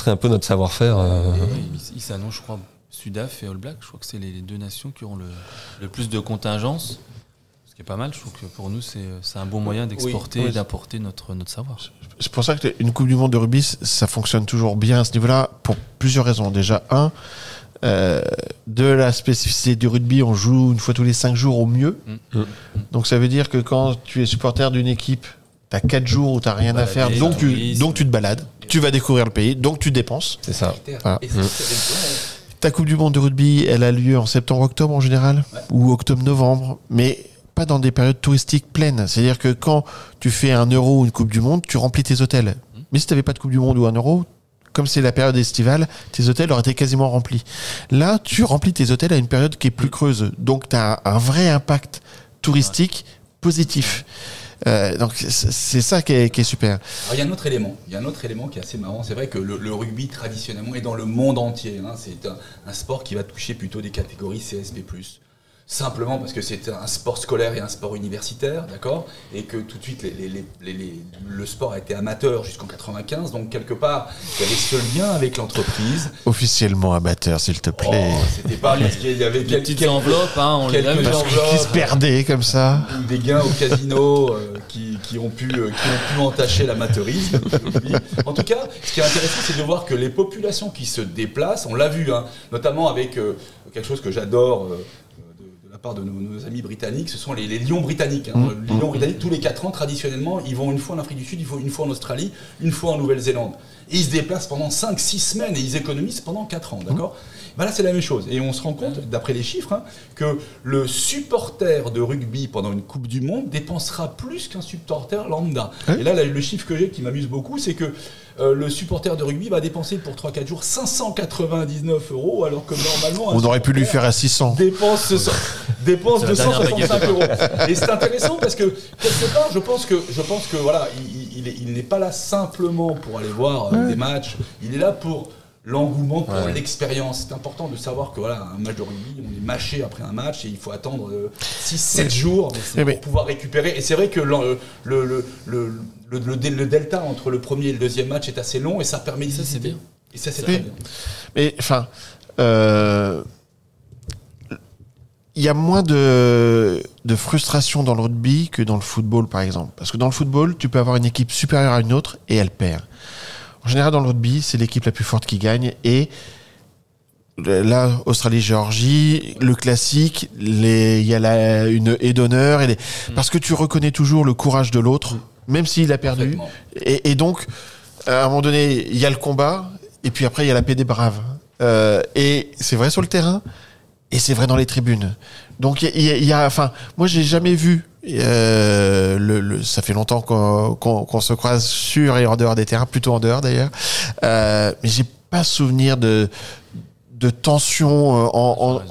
Speaker 1: un peu notre savoir-faire.
Speaker 5: Il s'annonce, je crois, Sudaf et All Black. Je crois que c'est les deux nations qui auront le plus de contingence. Ce qui est pas mal. Je trouve que pour nous, c'est un bon moyen d'exporter et d'apporter notre savoir.
Speaker 4: C'est pour ça qu'une Coupe du Monde de rugby, ça fonctionne toujours bien à ce niveau-là, pour plusieurs raisons. Déjà, de la spécificité du rugby, on joue une fois tous les 5 jours au mieux. Donc ça veut dire que quand tu es supporter d'une équipe, tu as 4 jours où tu n'as rien à faire, donc tu te balades, tu vas découvrir le pays, donc tu dépenses.
Speaker 1: C'est ça.
Speaker 4: Voilà. Ta Coupe du Monde de rugby, elle a lieu en septembre-octobre en général, ou octobre-novembre, mais pas dans des périodes touristiques pleines. C'est-à-dire que quand tu fais un Euro ou une Coupe du Monde, tu remplis tes hôtels. Mais si tu n'avais pas de Coupe du Monde ou un Euro, comme c'est la période estivale, tes hôtels auraient été quasiment remplis. Là, tu remplis tes hôtels à une période qui est plus creuse. Donc, tu as un vrai impact touristique positif. Donc, c'est ça qui est super.
Speaker 3: Alors, il y a un autre élément qui est assez marrant. C'est vrai que le rugby, traditionnellement, est dans le monde entier. C'est un sport qui va toucher plutôt des catégories CSP+. Simplement parce que c'est un sport scolaire et un sport universitaire, d'accord, et que tout de suite le sport a été amateur jusqu'en 95, donc quelque part il y avait ce lien avec l'entreprise.
Speaker 4: Officiellement amateur, s'il te plaît.
Speaker 3: Oh, c'était pas parce qu'il y avait
Speaker 5: des petites enveloppes, on les a vu.
Speaker 4: Qui se perdaient comme ça.
Speaker 3: Ou des gains au casino qui ont pu entacher l'amateurisme. En tout cas, ce qui est intéressant, c'est de voir que les populations qui se déplacent, on l'a vu, notamment avec quelque chose que j'adore. De nos amis britanniques, ce sont les lions britanniques. Les lions britanniques, tous les 4 ans, traditionnellement, ils vont une fois en Afrique du Sud, ils vont une fois en Australie, une fois en Nouvelle-Zélande. Et ils se déplacent pendant 5-6 semaines et ils économisent pendant 4 ans, d'accord ? Là, c'est la même chose. Et on se rend compte, d'après les chiffres, que le supporter de rugby pendant une Coupe du Monde dépensera plus qu'un supporter lambda. Et là, le chiffre que j'ai qui m'amuse beaucoup, c'est que le supporter de rugby va dépenser pour 3-4 jours 599 €, alors que normalement...
Speaker 4: On aurait pu lui faire à 600.
Speaker 3: Dépense 265 €. Et c'est intéressant parce que, quelque part, je pense que voilà, il n'est pas là simplement pour aller voir des matchs, il est là pour l'engouement, pour l'expérience. C'est important de savoir que voilà, un match de rugby, on est mâché après un match et il faut attendre 6-7 jours pour pouvoir récupérer. Et c'est vrai que le delta entre le premier et le deuxième match est assez long et ça permet
Speaker 5: ça, c'est bien.
Speaker 3: Et ça, c'est très bien.
Speaker 4: Mais enfin, il y a moins de frustration dans le rugby que dans le football, par exemple. Parce que dans le football, tu peux avoir une équipe supérieure à une autre et elle perd. En général, dans le rugby, c'est l'équipe la plus forte qui gagne. Et là, Australie-Géorgie, le classique, il y a une haie d'honneur. Parce que tu reconnais toujours le courage de l'autre, même s'il a perdu. Et donc, à un moment donné, il y a le combat, et puis après, il y a la paix des braves. Et c'est vrai sur le terrain, et c'est vrai dans les tribunes. Donc, il y a, enfin, moi, j'ai jamais vu. Ça fait longtemps qu'on se croise sur et en dehors des terrains, plutôt en dehors d'ailleurs. Mais j'ai pas souvenir de tension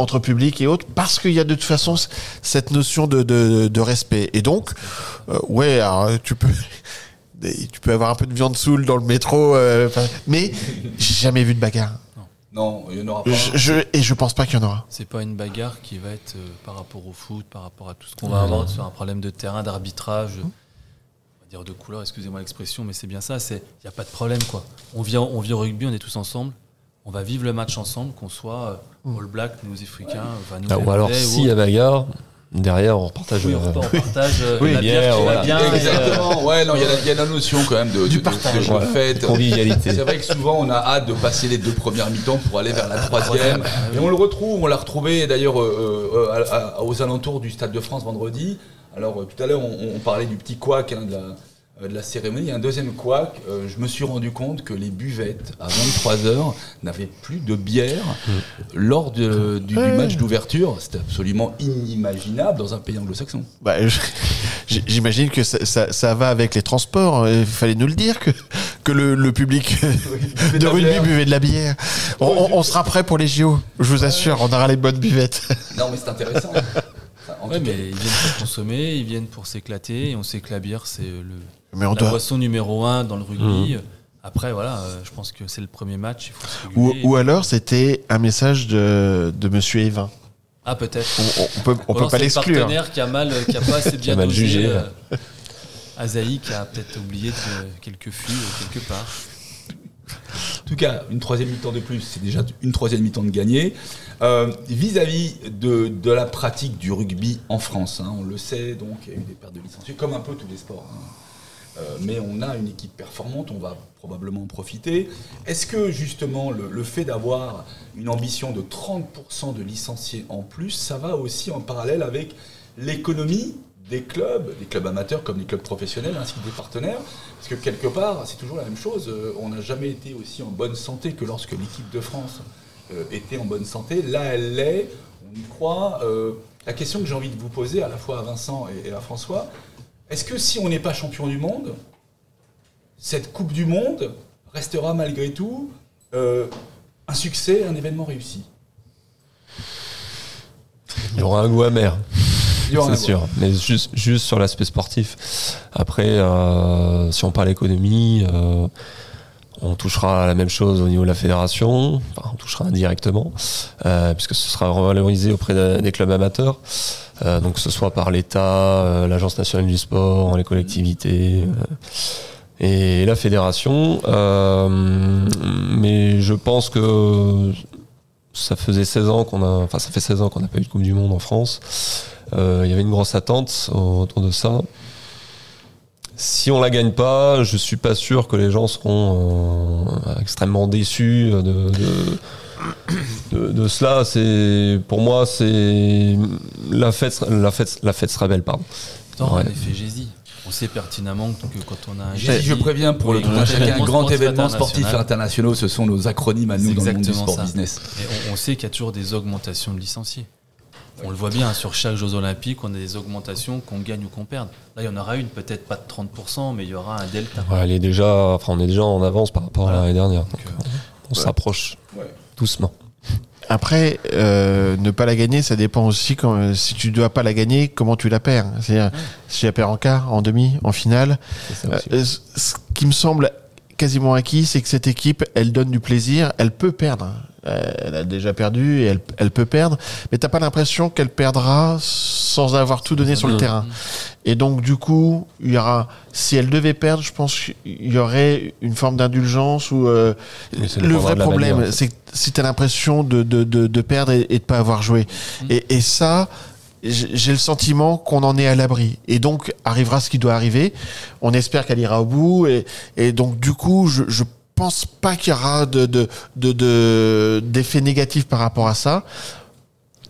Speaker 4: entre public et autres, parce qu'il y a de toute façon cette notion de respect. Et donc, alors, tu peux avoir un peu de viande saoule dans le métro, mais j'ai jamais vu de bagarre.
Speaker 3: Non, il n'y en aura pas.
Speaker 4: Et je pense pas qu'il y en aura.
Speaker 5: C'est pas une bagarre qui va être par rapport au foot, par rapport à tout ce qu'on va avoir sur un problème de terrain, d'arbitrage, on va dire de couleur, excusez-moi l'expression, mais c'est bien ça, il n'y a pas de problème, quoi. On vit au rugby, on est tous ensemble, on va vivre le match ensemble, qu'on soit All Black, nous Africains,
Speaker 1: ou alors s'il y a bagarre, derrière on partage
Speaker 5: on partage la bière qui va bien.
Speaker 3: Exactement, il y a la notion quand même de partage, de fête,
Speaker 1: convivialité.
Speaker 3: C'est vrai que souvent on a hâte de passer les 2 premières mi-temps pour aller vers la 3e. Et on l'a retrouvé d'ailleurs aux alentours du Stade de France vendredi. Alors tout à l'heure on parlait du petit couac de la cérémonie. Il y a un deuxième couac, je me suis rendu compte que les buvettes à 23h n'avaient plus de bière lors du match d'ouverture. C'était absolument inimaginable dans un pays anglo-saxon.
Speaker 4: J'imagine que ça va avec les transports. Il fallait nous le dire que le public de rugby buvait de la bière. On sera prêt pour les JO, je vous assure, on aura les bonnes buvettes.
Speaker 3: Non mais c'est intéressant.
Speaker 5: Mais ils viennent pour consommer, ils viennent pour s'éclater, et on sait que la bière c'est la boisson numéro 1 dans le rugby. Après voilà, je pense que c'est le premier match, il faut se réguler.
Speaker 4: Ou alors c'était un message de Monsieur Evin.
Speaker 5: Ah, peut-être.
Speaker 4: On peut pas l'exclure.
Speaker 5: C'est le partenaire qui a pas assez bien
Speaker 1: mal
Speaker 5: dosé,
Speaker 1: jugé.
Speaker 5: Azaï qui a peut-être oublié quelques flux quelque part.
Speaker 3: En tout cas, une troisième mi-temps de plus, c'est déjà une troisième mi-temps de gagné. Vis-à-vis de la pratique du rugby en France, hein, on le sait, donc il y a eu des pertes de licenciés, comme un peu tous les sports. Hein. Mais on a une équipe performante, on va probablement en profiter. Est-ce que justement le fait d'avoir une ambition de 30% de licenciés en plus, ça va aussi en parallèle avec l'économie des clubs amateurs comme des clubs professionnels ainsi que des partenaires? Parce que quelque part, c'est toujours la même chose. On n'a jamais été aussi en bonne santé que lorsque l'équipe de France était en bonne santé. Là, elle l'est, on y croit. La question que j'ai envie de vous poser à la fois à Vincent et à François, est-ce que si on n'est pas champion du monde, cette Coupe du Monde restera malgré tout un succès, un événement réussi?
Speaker 1: Il y aura un goût amer. C'est sûr,
Speaker 3: goût.
Speaker 1: mais juste sur l'aspect sportif. Après, si on parle économie, on touchera à la même chose au niveau de la fédération. Enfin, on touchera indirectement, puisque ce sera revalorisé auprès des clubs amateurs. Donc que ce soit par l'État, l'Agence nationale du sport, les collectivités et la fédération. Mais je pense que ça faisait 16 ans ça fait 16 ans qu'on n'a pas eu de Coupe du Monde en France. Il y avait une grosse attente autour de ça. Si on la gagne pas, je suis pas sûr que les gens seront extrêmement déçus de cela. Pour moi, c'est la fête sera belle, pardon.
Speaker 5: Attends, un effet Jésus. On sait pertinemment que quand on a un
Speaker 3: Je préviens pour le grand événement sportif international, ce sont nos acronymes à nous dans le monde du sport business.
Speaker 5: Et on sait qu'il y a toujours des augmentations de licenciés. On le voit bien, sur chaque Jeux Olympiques, on a des augmentations, qu'on gagne ou qu'on perde. Là, il y en aura une, peut-être pas de 30%, mais il y aura un delta.
Speaker 1: Ouais, on est déjà en avance par rapport à l'année dernière. Donc, on s'approche doucement.
Speaker 4: Après, ne pas la gagner, ça dépend aussi si tu dois pas la gagner, comment tu la perds. C'est-à-dire, si tu la perds en quart, en demi, en finale. Ce qui me semble quasiment acquis, c'est que cette équipe, elle donne du plaisir, elle peut perdre. Elle a déjà perdu et elle peut perdre, mais t'as pas l'impression qu'elle perdra sans avoir tout donné sur le terrain. Et donc du coup, il y aura, si elle devait perdre, je pense qu'il y aurait une forme d'indulgence ou le vrai problème, c'est que si t'as l'impression de perdre et de pas avoir joué. Et ça, j'ai le sentiment qu'on en est à l'abri. Et donc arrivera ce qui doit arriver. On espère qu'elle ira au bout. Et donc du coup, je pense pas qu'il y aura d'effet négatif par rapport à ça.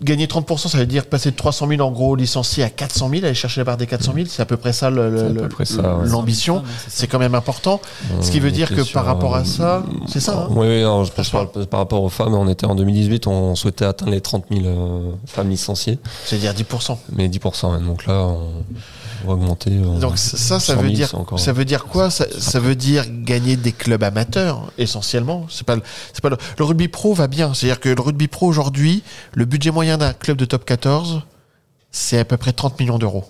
Speaker 4: Gagner 30%, ça veut dire passer de 300 000 en gros licenciés à 400 000, aller chercher la barre des 400 000. C'est à peu près ça l'ambition. C'est quand même important. Ce qui veut dire que par rapport à ça, c'est ça. Hein,
Speaker 1: oui, non, je parle par rapport aux femmes. On était en 2018, on souhaitait atteindre les 30 000 femmes licenciées.
Speaker 4: C'est-à-dire 10%.
Speaker 1: Mais 10%. Donc là, on va augmenter.
Speaker 4: Donc ça veut dire quoi? Ça veut dire gagner des clubs amateurs essentiellement. C'est pas le rugby pro va bien. C'est-à-dire que le rugby pro aujourd'hui, le budget moyen d'un club de top 14, c'est à peu près 30 millions d'euros.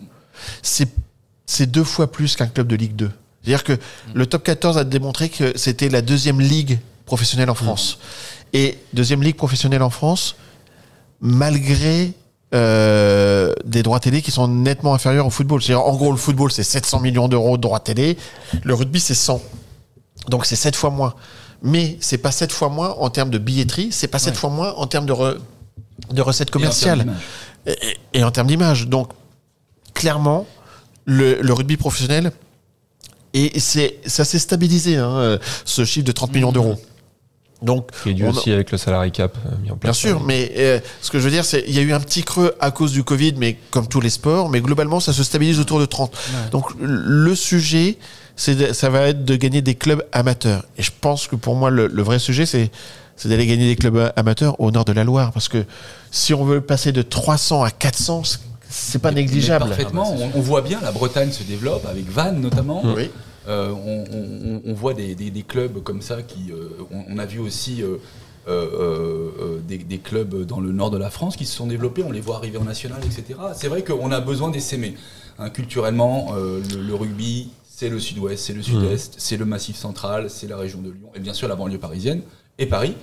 Speaker 4: C'est 2 fois plus qu'un club de Ligue 2. C'est-à-dire que le top 14 a démontré que c'était la deuxième ligue professionnelle en France. Et deuxième ligue professionnelle en France, malgré des droits télé qui sont nettement inférieurs au football. C'est-à-dire, en gros, le football, c'est 700 millions d'euros de droits télé. Le rugby, c'est 100. Donc, c'est 7 fois moins. Mais c'est pas 7 fois moins en termes de billetterie, c'est pas 7 fois moins en termes de recettes commerciales. Et en termes d'image. Donc, clairement, le rugby professionnel, et ça s'est stabilisé, hein, ce chiffre de 30 millions d'euros. Donc,
Speaker 1: qui est dû aussi avec le salary cap mis en place.
Speaker 4: Bien sûr, mais ce que je veux dire, c'est qu'il y a eu un petit creux à cause du Covid, mais comme tous les sports, mais globalement, ça se stabilise autour de 30. Ouais. Donc, le sujet, ça va être de gagner des clubs amateurs. Et je pense que pour moi, le vrai sujet, c'est d'aller gagner des clubs amateurs au nord de la Loire. Parce que si on veut passer de 300 à 400, c'est pas négligeable.
Speaker 3: Parfaitement. On voit bien, la Bretagne se développe, avec Vannes notamment.
Speaker 4: Oui.
Speaker 3: On voit des clubs comme ça qui on a vu aussi des clubs dans le nord de la France qui se sont développés, on les voit arriver en national, etc. C'est vrai qu'on a besoin d'essaimer. Hein, culturellement, le rugby, c'est le sud-ouest, c'est le sud-est, c'est le massif central, c'est la région de Lyon et bien sûr la banlieue parisienne et Paris.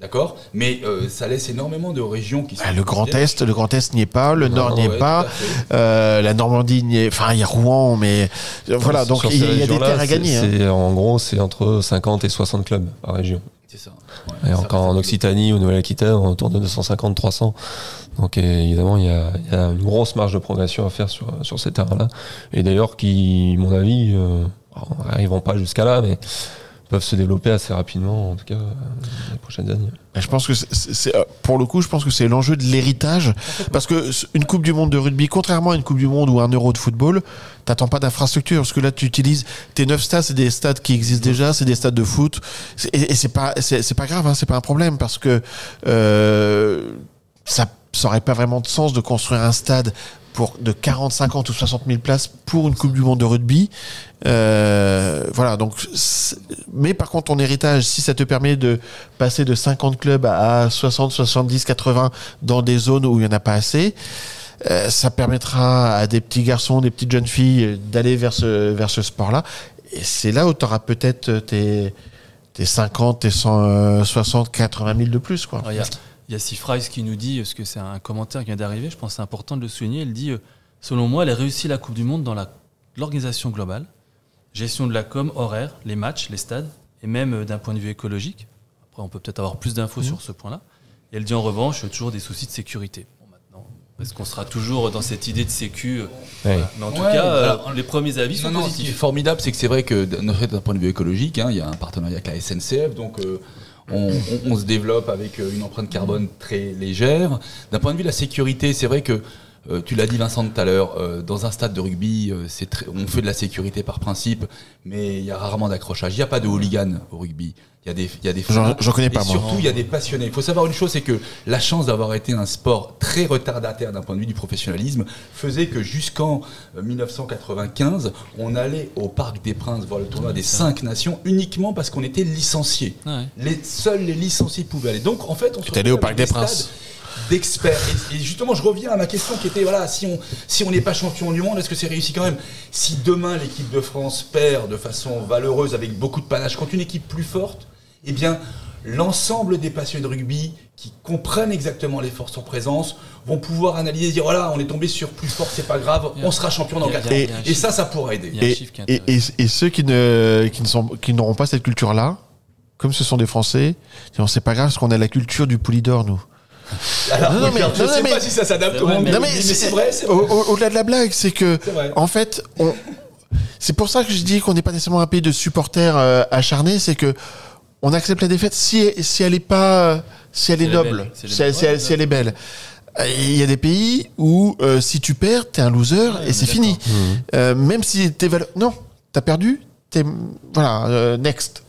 Speaker 3: D'accord, mais ça laisse énormément de régions qui sont...
Speaker 4: Le Grand Est n'y est pas, le Nord n'y est
Speaker 3: ouais,
Speaker 4: pas, la Normandie n'y est... Enfin, il y a Rouen, mais voilà, donc il y a des terres à gagner.
Speaker 1: En gros, c'est entre 50 et 60 clubs par région.
Speaker 3: C'est ça.
Speaker 1: Ouais, et encore en Occitanie ou Nouvelle-Aquitaine, on tourne de 250-300. Donc évidemment, il y a une grosse marge de progression à faire sur ces terrains-là. Et d'ailleurs, qui, à mon avis, n'arriveront pas jusqu'à là, mais peuvent se développer assez rapidement, en tout cas, les prochaines années.
Speaker 4: Je pense que pour le coup, je pense que c'est l'enjeu de l'héritage, parce que une Coupe du Monde de rugby, contrairement à une Coupe du Monde ou un Euro de football, t'attends pas d'infrastructure, parce que là, tu utilises tes 9 stades, c'est des stades qui existent déjà, c'est des stades de foot, et c'est pas grave, hein, c'est pas un problème, parce que ça aurait pas vraiment de sens de construire un stade de 40, 50 ou 60 000 places pour une Coupe du Monde de rugby. Voilà, donc, mais par contre, ton héritage, si ça te permet de passer de 50 clubs à 60, 70, 80 dans des zones où il n'y en a pas assez, ça permettra à des petits garçons, des petites jeunes filles d'aller vers ce sport-là. Et c'est là où tu auras peut-être tes 50, tes 160, 80 000 de plus, quoi.
Speaker 5: Il y a Sifrice qui nous dit, parce que c'est un commentaire qui vient d'arriver, je pense que c'est important de le souligner, elle dit, selon moi, elle a réussi la Coupe du Monde dans l'organisation globale, gestion de la com, horaire, les matchs, les stades, et même d'un point de vue écologique. Après, on peut peut-être avoir plus d'infos sur ce point-là. Et elle dit en revanche, toujours des soucis de sécurité. Bon, maintenant, parce qu'on sera toujours dans cette idée de sécu. Voilà. Mais en tout cas, les premiers avis sont positifs.
Speaker 3: Ce qui est formidable, c'est que c'est vrai que d'un point de vue écologique, il y a un partenariat avec la SNCF, donc... On se développe avec une empreinte carbone très légère. D'un point de vue de la sécurité, c'est vrai que, tu l'as dit Vincent tout à l'heure, dans un stade de rugby, on fait de la sécurité par principe, mais il y a rarement d'accrochage. Il n'y a pas de hooligan au rugby. Il y a des
Speaker 4: j'en connais pas,
Speaker 3: et surtout, il y a des passionnés. Il faut savoir une chose, c'est que la chance d'avoir été un sport très retardataire d'un point de vue du professionnalisme faisait que jusqu'en 1995, on allait au Parc des Princes voir le tournoi des 5 nations uniquement parce qu'on était licenciés. Ouais. Seuls les licenciés pouvaient aller. Donc, en fait, on se
Speaker 4: allé au Parc des Princes
Speaker 3: d'experts. Et justement, je reviens à ma question qui était, voilà, si on n'est pas champion du monde, est-ce que c'est réussi quand même? Si demain l'équipe de France perd de façon valeureuse avec beaucoup de panache contre une équipe plus forte, eh bien, l'ensemble des passionnés de rugby qui comprennent exactement les forces en présence vont pouvoir analyser et dire, voilà, on est tombé sur plus fort, c'est pas grave, on sera champion dans 4 ans. Et ça pourra aider.
Speaker 4: Et ceux qui n'auront pas cette culture-là, comme ce sont des Français, diront, c'est pas grave parce qu'on a la culture du Poulidor, nous.
Speaker 3: Alors, je ne sais pas si ça s'adapte au monde.
Speaker 4: Mais c'est vrai. Au-delà de la blague, c'est que, en fait, c'est pour ça que je dis qu'on n'est pas nécessairement un pays de supporters acharnés, c'est que on accepte la défaite si elle est pas, si elle est noble, si elle est belle. Il y a des pays où si tu perds, t'es un loser et c'est fini. Même si t'es non, t'as perdu, voilà, next.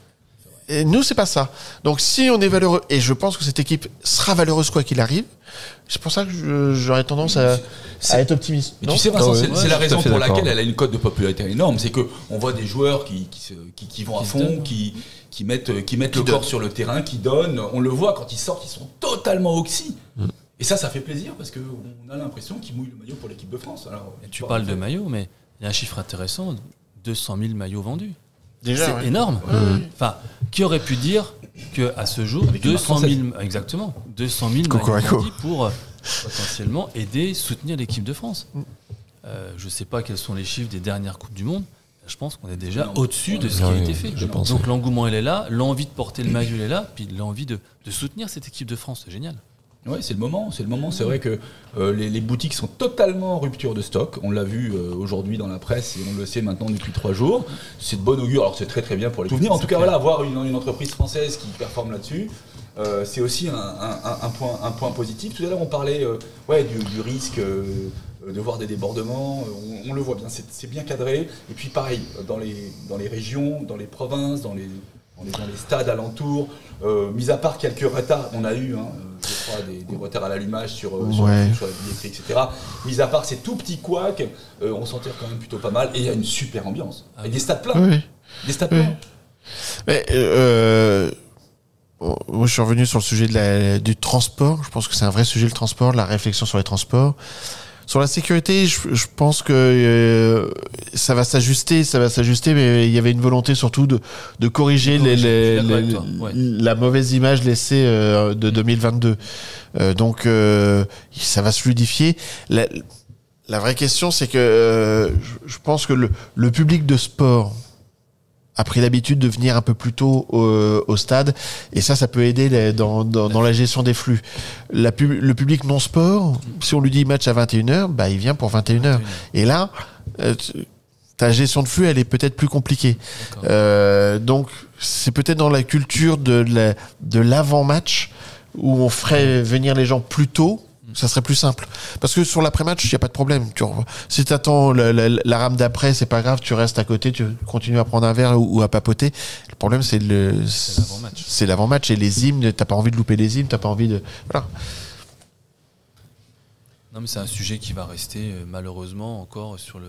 Speaker 4: Et nous, c'est pas ça. Donc, si on est valeureux, et je pense que cette équipe sera valeureuse quoi qu'il arrive, c'est pour ça que j'aurais tendance à être optimiste.
Speaker 3: Mais tu sais, Vincent, c'est la raison pour laquelle elle a une cote de popularité énorme. C'est qu'on voit des joueurs qui vont à fond, qui mettent le corps sur le terrain, qui donnent. On le voit quand ils sortent, ils sont totalement oxy. Et ça fait plaisir parce qu'on a l'impression qu'ils mouillent le maillot pour l'équipe de France. Alors,
Speaker 5: tu parles de maillot, mais il y a un chiffre intéressant, 200 000 maillots vendus.
Speaker 4: Déjà,
Speaker 5: c'est énorme. Enfin, qui aurait pu dire qu'à ce jour, 200 000 maillots vendus pour potentiellement aider, soutenir l'équipe de France. Je ne sais pas quels sont les chiffres des dernières Coupes du Monde. Je pense qu'on est déjà au-dessus de ce qui a été fait. Donc l'engouement, il est là, l'envie de porter le maillot, il est là, puis l'envie de soutenir cette équipe de France, c'est génial.
Speaker 3: Oui, c'est le moment. C'est vrai que les boutiques sont totalement en rupture de stock. On l'a vu aujourd'hui dans la presse et on le sait maintenant depuis 3 jours. C'est de bon augure. Alors c'est très très bien pour les souvenirs. En tout cas, voilà, voir une entreprise française qui performe là-dessus, c'est aussi un point positif. Tout à l'heure, on parlait du risque de voir des débordements. On le voit bien. C'est bien cadré. Et puis pareil, dans les régions, dans les provinces, dans les stades alentours, mis à part quelques retards, on a eu je crois, des retards à l'allumage sur la billetterie, etc. Mis à part ces tout petits couacs, on s'en tire quand même plutôt pas mal. Et il y a une super ambiance. Et des stades pleins.
Speaker 4: Oui.
Speaker 3: Des stades pleins.
Speaker 4: Mais, moi, je suis revenu sur le sujet du transport. Je pense que c'est un vrai sujet, le transport, la réflexion sur les transports. Sur la sécurité, je pense que ça va s'ajuster, mais il y avait une volonté surtout de corriger la mauvaise image laissée de 2022. Donc ça va se fluidifier. La vraie question, c'est que je pense que le public de sport a pris l'habitude de venir un peu plus tôt au stade, et ça peut aider dans la gestion des flux. Le public non-sport, si on lui dit match à 21h, bah il vient pour 21h. Et là, ta gestion de flux, elle est peut-être plus compliquée. Donc, c'est peut-être dans la culture de l'avant-match, où on ferait venir les gens plus tôt, ça serait plus simple. Parce que sur l'après-match, il n'y a pas de problème. Si tu attends la rame d'après, c'est pas grave, tu restes à côté, tu continues à prendre un verre ou à papoter. Le problème, c'est l'avant-match. C'est l'avant-match et les hymnes, t'as pas envie de louper les hymnes, t'as pas envie de... Voilà.
Speaker 5: Non, mais c'est un sujet qui va rester malheureusement encore sur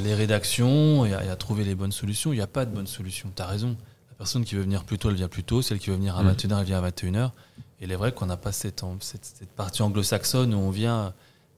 Speaker 5: les rédactions et à trouver les bonnes solutions. Il n'y a pas de bonne solution. Tu as raison. La personne qui veut venir plus tôt, elle vient plus tôt. Celle qui veut venir à 21h, elle vient à 21h. Et il est vrai qu'on n'a pas cette partie anglo-saxonne où on vient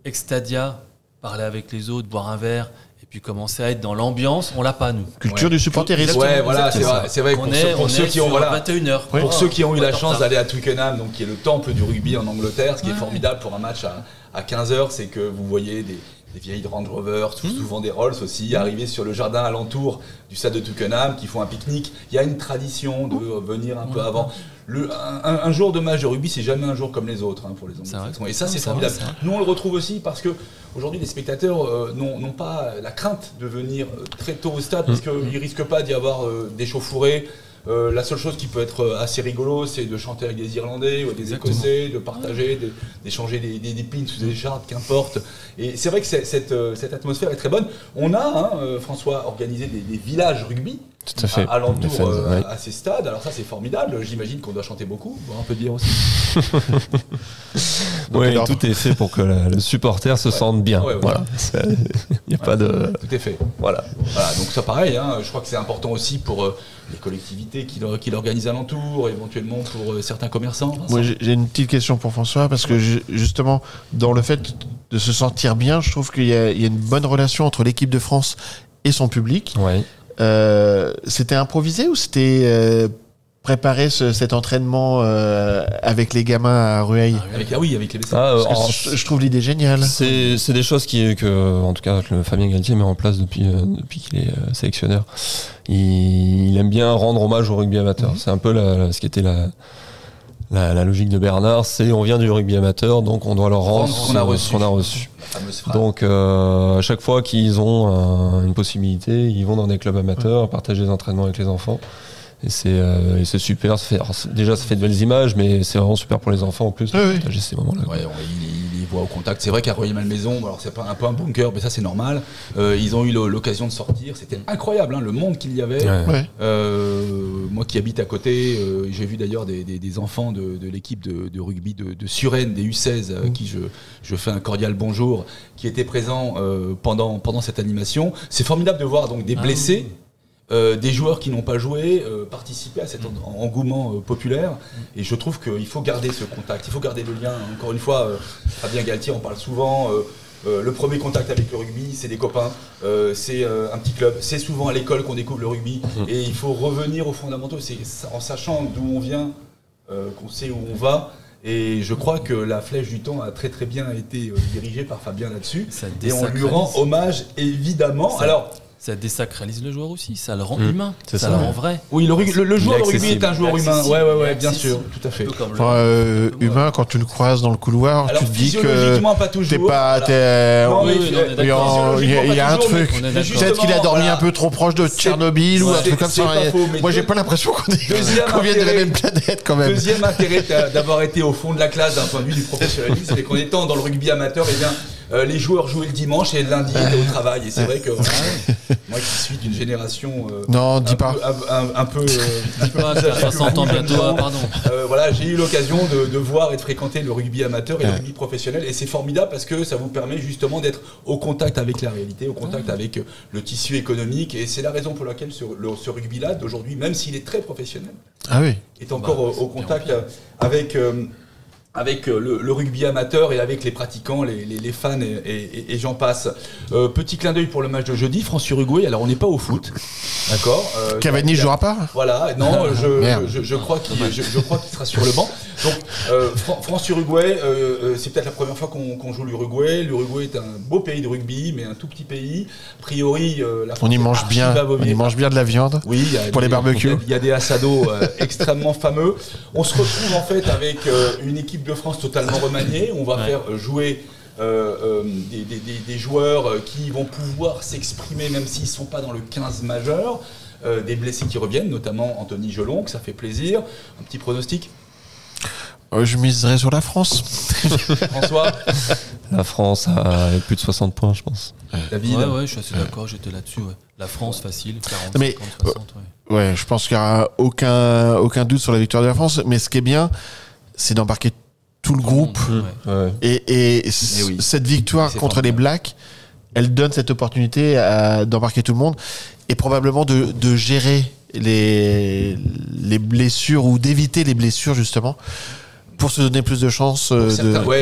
Speaker 5: extadia, parler avec les autres, boire un verre et puis commencer à être dans l'ambiance. On l'a pas, nous.
Speaker 4: Culture du supporterisme.
Speaker 3: Ouais, voilà, c'est vrai. Pour ceux qui ont
Speaker 5: 21h.
Speaker 3: Pour ceux qui ont eu la chance d'aller à Twickenham, donc qui est le temple du rugby en Angleterre, ce qui est formidable pour un match à 15h, c'est que vous voyez des vieilles Range Rover, souvent des Rolls aussi, arriver sur le jardin alentour du stade de Twickenham, qui font un pique-nique. Il y a une tradition de venir un peu avant. Un jour de match de rugby, c'est jamais un jour comme les autres pour les Anglo-Saxons. Et ça, c'est formidable. Nous, on le retrouve aussi parce que aujourd'hui, les spectateurs n'ont pas la crainte de venir très tôt au stade parce qu'ils risquent pas d'y avoir des chauffourées. La seule chose qui peut être assez rigolo, c'est de chanter avec des Irlandais ou des Écossais, de partager, d'échanger des pins ou des écharpes, qu'importe. Et c'est vrai que cette atmosphère est très bonne. On a, François, organisé des villages rugby.
Speaker 1: Tout à fait.
Speaker 3: Alentour à ces stades. Alors ça, c'est formidable. J'imagine qu'on doit chanter beaucoup, on peut dire aussi.
Speaker 1: Oui, tout est fait pour que le supporter se sente bien. Voilà. Il n'y a pas de...
Speaker 3: Tout est fait.
Speaker 1: Voilà.
Speaker 3: Donc ça, pareil, je crois que c'est important aussi pour les collectivités qui l'organisent alentour, éventuellement pour certains commerçants.
Speaker 4: Moi, j'ai une petite question pour François, parce que justement, dans le fait de se sentir bien, je trouve qu'il y a une bonne relation entre l'équipe de France et son public.
Speaker 1: Ouais.
Speaker 4: C'était improvisé ou c'était préparé cet entraînement avec les gamins à Rueil?
Speaker 3: Avec les BC.
Speaker 4: Je trouve l'idée géniale.
Speaker 1: C'est des choses que en tout cas, le Fabien Galtier met en place depuis qu'il est sélectionneur. Il aime bien rendre hommage au rugby amateur. C'est un peu ce qui était la logique de Bernard, c'est on vient du rugby amateur, donc on doit leur rendre ce qu'on a reçu. Donc à chaque fois qu'ils ont une possibilité, ils vont dans des clubs amateurs, partager des entraînements avec les enfants. Et c'est super. Déjà, ça fait de belles images, mais c'est vraiment super pour les enfants en plus de partager ces moments-là.
Speaker 3: Ouais, ils voient au contact. C'est vrai qu'à Rueil-Malmaison, alors c'est un peu un bunker, mais ça c'est normal. Ils ont eu l'occasion de sortir. C'était incroyable, le monde qu'il y avait. Moi qui habite à côté, j'ai vu d'ailleurs des enfants de l'équipe de rugby de Suresnes, des U16, qui je fais un cordial bonjour, qui étaient présents pendant cette animation. C'est formidable de voir donc des blessés. Des joueurs qui n'ont pas joué, participer à cet engouement populaire. Et je trouve qu'il faut garder ce contact, il faut garder le lien. Encore une fois, Fabien Galtier en parle souvent. Le premier contact avec le rugby, c'est des copains, c'est un petit club. C'est souvent à l'école qu'on découvre le rugby. Et il faut revenir aux fondamentaux. C'est en sachant d'où on vient, qu'on sait où on va. Et je crois que la flèche du temps a très très bien été dirigée par Fabien là-dessus. Et on lui rend hommage, évidemment.
Speaker 5: Ça désacralise le joueur aussi, ça le rend humain, ça le rend vrai.
Speaker 3: Oui, le joueur de rugby est un joueur humain. Ouais, bien sûr, tout à fait.
Speaker 4: Humain, quand tu le croises dans le couloir, alors, tu te dis que
Speaker 3: pas toujours,
Speaker 4: t'es pas. Il y a un truc. Peut-être qu'il a dormi un peu trop proche de Tchernobyl ou un truc comme ça. Moi, j'ai pas l'impression qu'on vienne de la même planète quand même.
Speaker 3: Deuxième intérêt d'avoir été au fond de la classe d'un point de vue du professionnalisme, c'est qu'en étant dans le rugby amateur, les joueurs jouaient le dimanche et le lundi étaient au travail. Et c'est vrai que moi qui suis d'une génération un peu
Speaker 5: 60 ans bientôt, pardon.
Speaker 3: J'ai eu l'occasion de voir et de fréquenter le rugby amateur et le rugby professionnel. Et c'est formidable parce que ça vous permet justement d'être au contact avec la réalité, au contact avec le tissu économique. Et c'est la raison pour laquelle ce rugby-là d'aujourd'hui, même s'il est très professionnel, est encore au contact avec avec le rugby amateur et avec les pratiquants, les fans et j'en passe. Petit clin d'œil pour le match de jeudi, France-Uruguay. Alors on n'est pas au foot, d'accord.
Speaker 4: Cavani jouera pas.
Speaker 3: Voilà, non,
Speaker 4: Merde.
Speaker 3: je crois qu'il sera sur le banc. Donc France-Uruguay, c'est peut-être la première fois qu'on joue l'Uruguay. L'Uruguay est un beau pays de rugby, mais un tout petit pays. A priori, la France
Speaker 4: On y mange bien. On y mange bien de la viande.
Speaker 3: Oui,
Speaker 4: pour les barbecues.
Speaker 3: Il y a des assados extrêmement fameux. On se retrouve en fait avec une équipe de France totalement remaniée. On va faire jouer des joueurs qui vont pouvoir s'exprimer même s'ils ne sont pas dans le 15 majeur. Des blessés qui reviennent, notamment Anthony Gelon, que ça fait plaisir. Un petit pronostic,
Speaker 4: Je miserais sur la France.
Speaker 3: François,
Speaker 1: La France avec plus de 60 points, je pense.
Speaker 3: David.
Speaker 5: Ouais, je suis assez d'accord, j'étais là-dessus. Ouais. La France, facile, 40,
Speaker 4: Mais,
Speaker 5: 50, 60. Ouais.
Speaker 4: Ouais, je pense qu'il n'y aura aucun doute sur la victoire de la France. Mais ce qui est bien, c'est d'embarquer tout le groupe.
Speaker 5: Ouais.
Speaker 1: Ouais.
Speaker 4: Et
Speaker 3: oui.
Speaker 4: cette victoire
Speaker 3: C'est
Speaker 4: contre les
Speaker 3: formidable.
Speaker 4: Blacks, elle donne cette opportunité d'embarquer tout le monde et probablement de gérer les blessures ou d'éviter les blessures justement pour se donner plus de chances.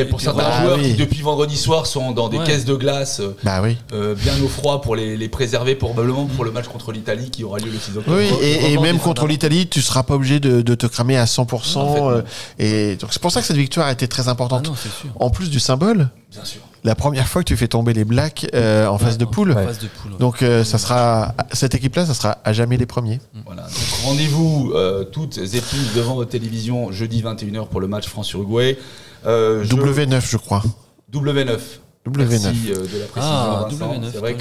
Speaker 3: Pour certains joueurs qui depuis vendredi soir sont dans des caisses de glace
Speaker 4: Bah oui.
Speaker 3: bien au froid pour les préserver probablement pour le match contre l'Italie qui aura lieu le 6 octobre.
Speaker 4: Oui, et
Speaker 5: Vraiment
Speaker 4: même
Speaker 5: des
Speaker 4: contre
Speaker 5: fondamentaux.
Speaker 4: l'Italie, tu seras pas obligé de te cramer à 100%.
Speaker 3: En
Speaker 4: Et donc c'est pour ça que cette victoire a été très
Speaker 5: Ah
Speaker 4: importante.
Speaker 5: non, c'est sûr.
Speaker 4: En plus du symbole,
Speaker 3: Bien sûr.
Speaker 4: la première fois que tu fais tomber les Blacks en phase de poule.
Speaker 5: En phase de poule.
Speaker 4: Donc ça sera cette équipe-là, ça sera à jamais les premiers.
Speaker 3: Voilà. Donc, rendez-vous toutes et tous devant votre télévision jeudi 21h pour le match France-Uruguay.
Speaker 4: W9, je crois.
Speaker 3: W9.
Speaker 4: W9.
Speaker 3: Merci de la précision,
Speaker 5: Ah,
Speaker 3: Vincent.
Speaker 5: W9,
Speaker 3: C'est vrai
Speaker 5: ouais.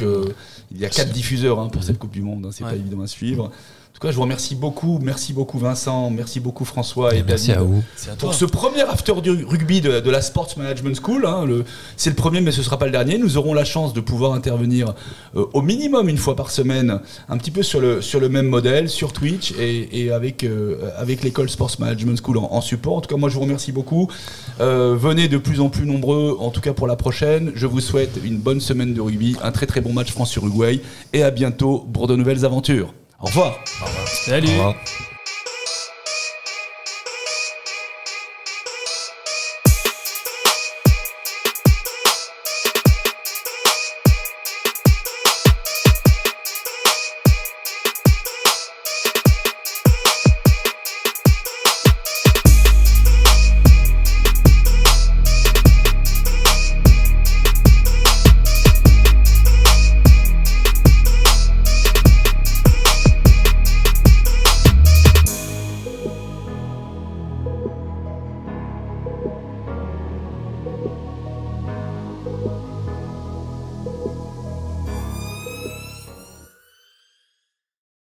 Speaker 3: qu'il y a 4 diffuseurs pour cette Coupe du Monde. C'est pas évident à suivre. En tout cas, je vous remercie beaucoup. Merci beaucoup, Vincent. Merci beaucoup, François et
Speaker 1: Merci
Speaker 3: David.
Speaker 1: à vous.
Speaker 5: C'est à toi.
Speaker 3: Pour ce premier after du rugby de la Sports Management School, c'est le premier mais ce ne sera pas le dernier, nous aurons la chance de pouvoir intervenir au minimum une fois par semaine, un petit peu sur le même modèle, sur Twitch et avec l'école Sports Management School en support. En tout cas, moi je vous remercie beaucoup. Venez de plus en plus nombreux, en tout cas pour la prochaine. Je vous souhaite une bonne semaine de rugby, un très très bon match France-Uruguay et à bientôt pour de nouvelles aventures. Au revoir.
Speaker 5: Salut.
Speaker 1: Au revoir.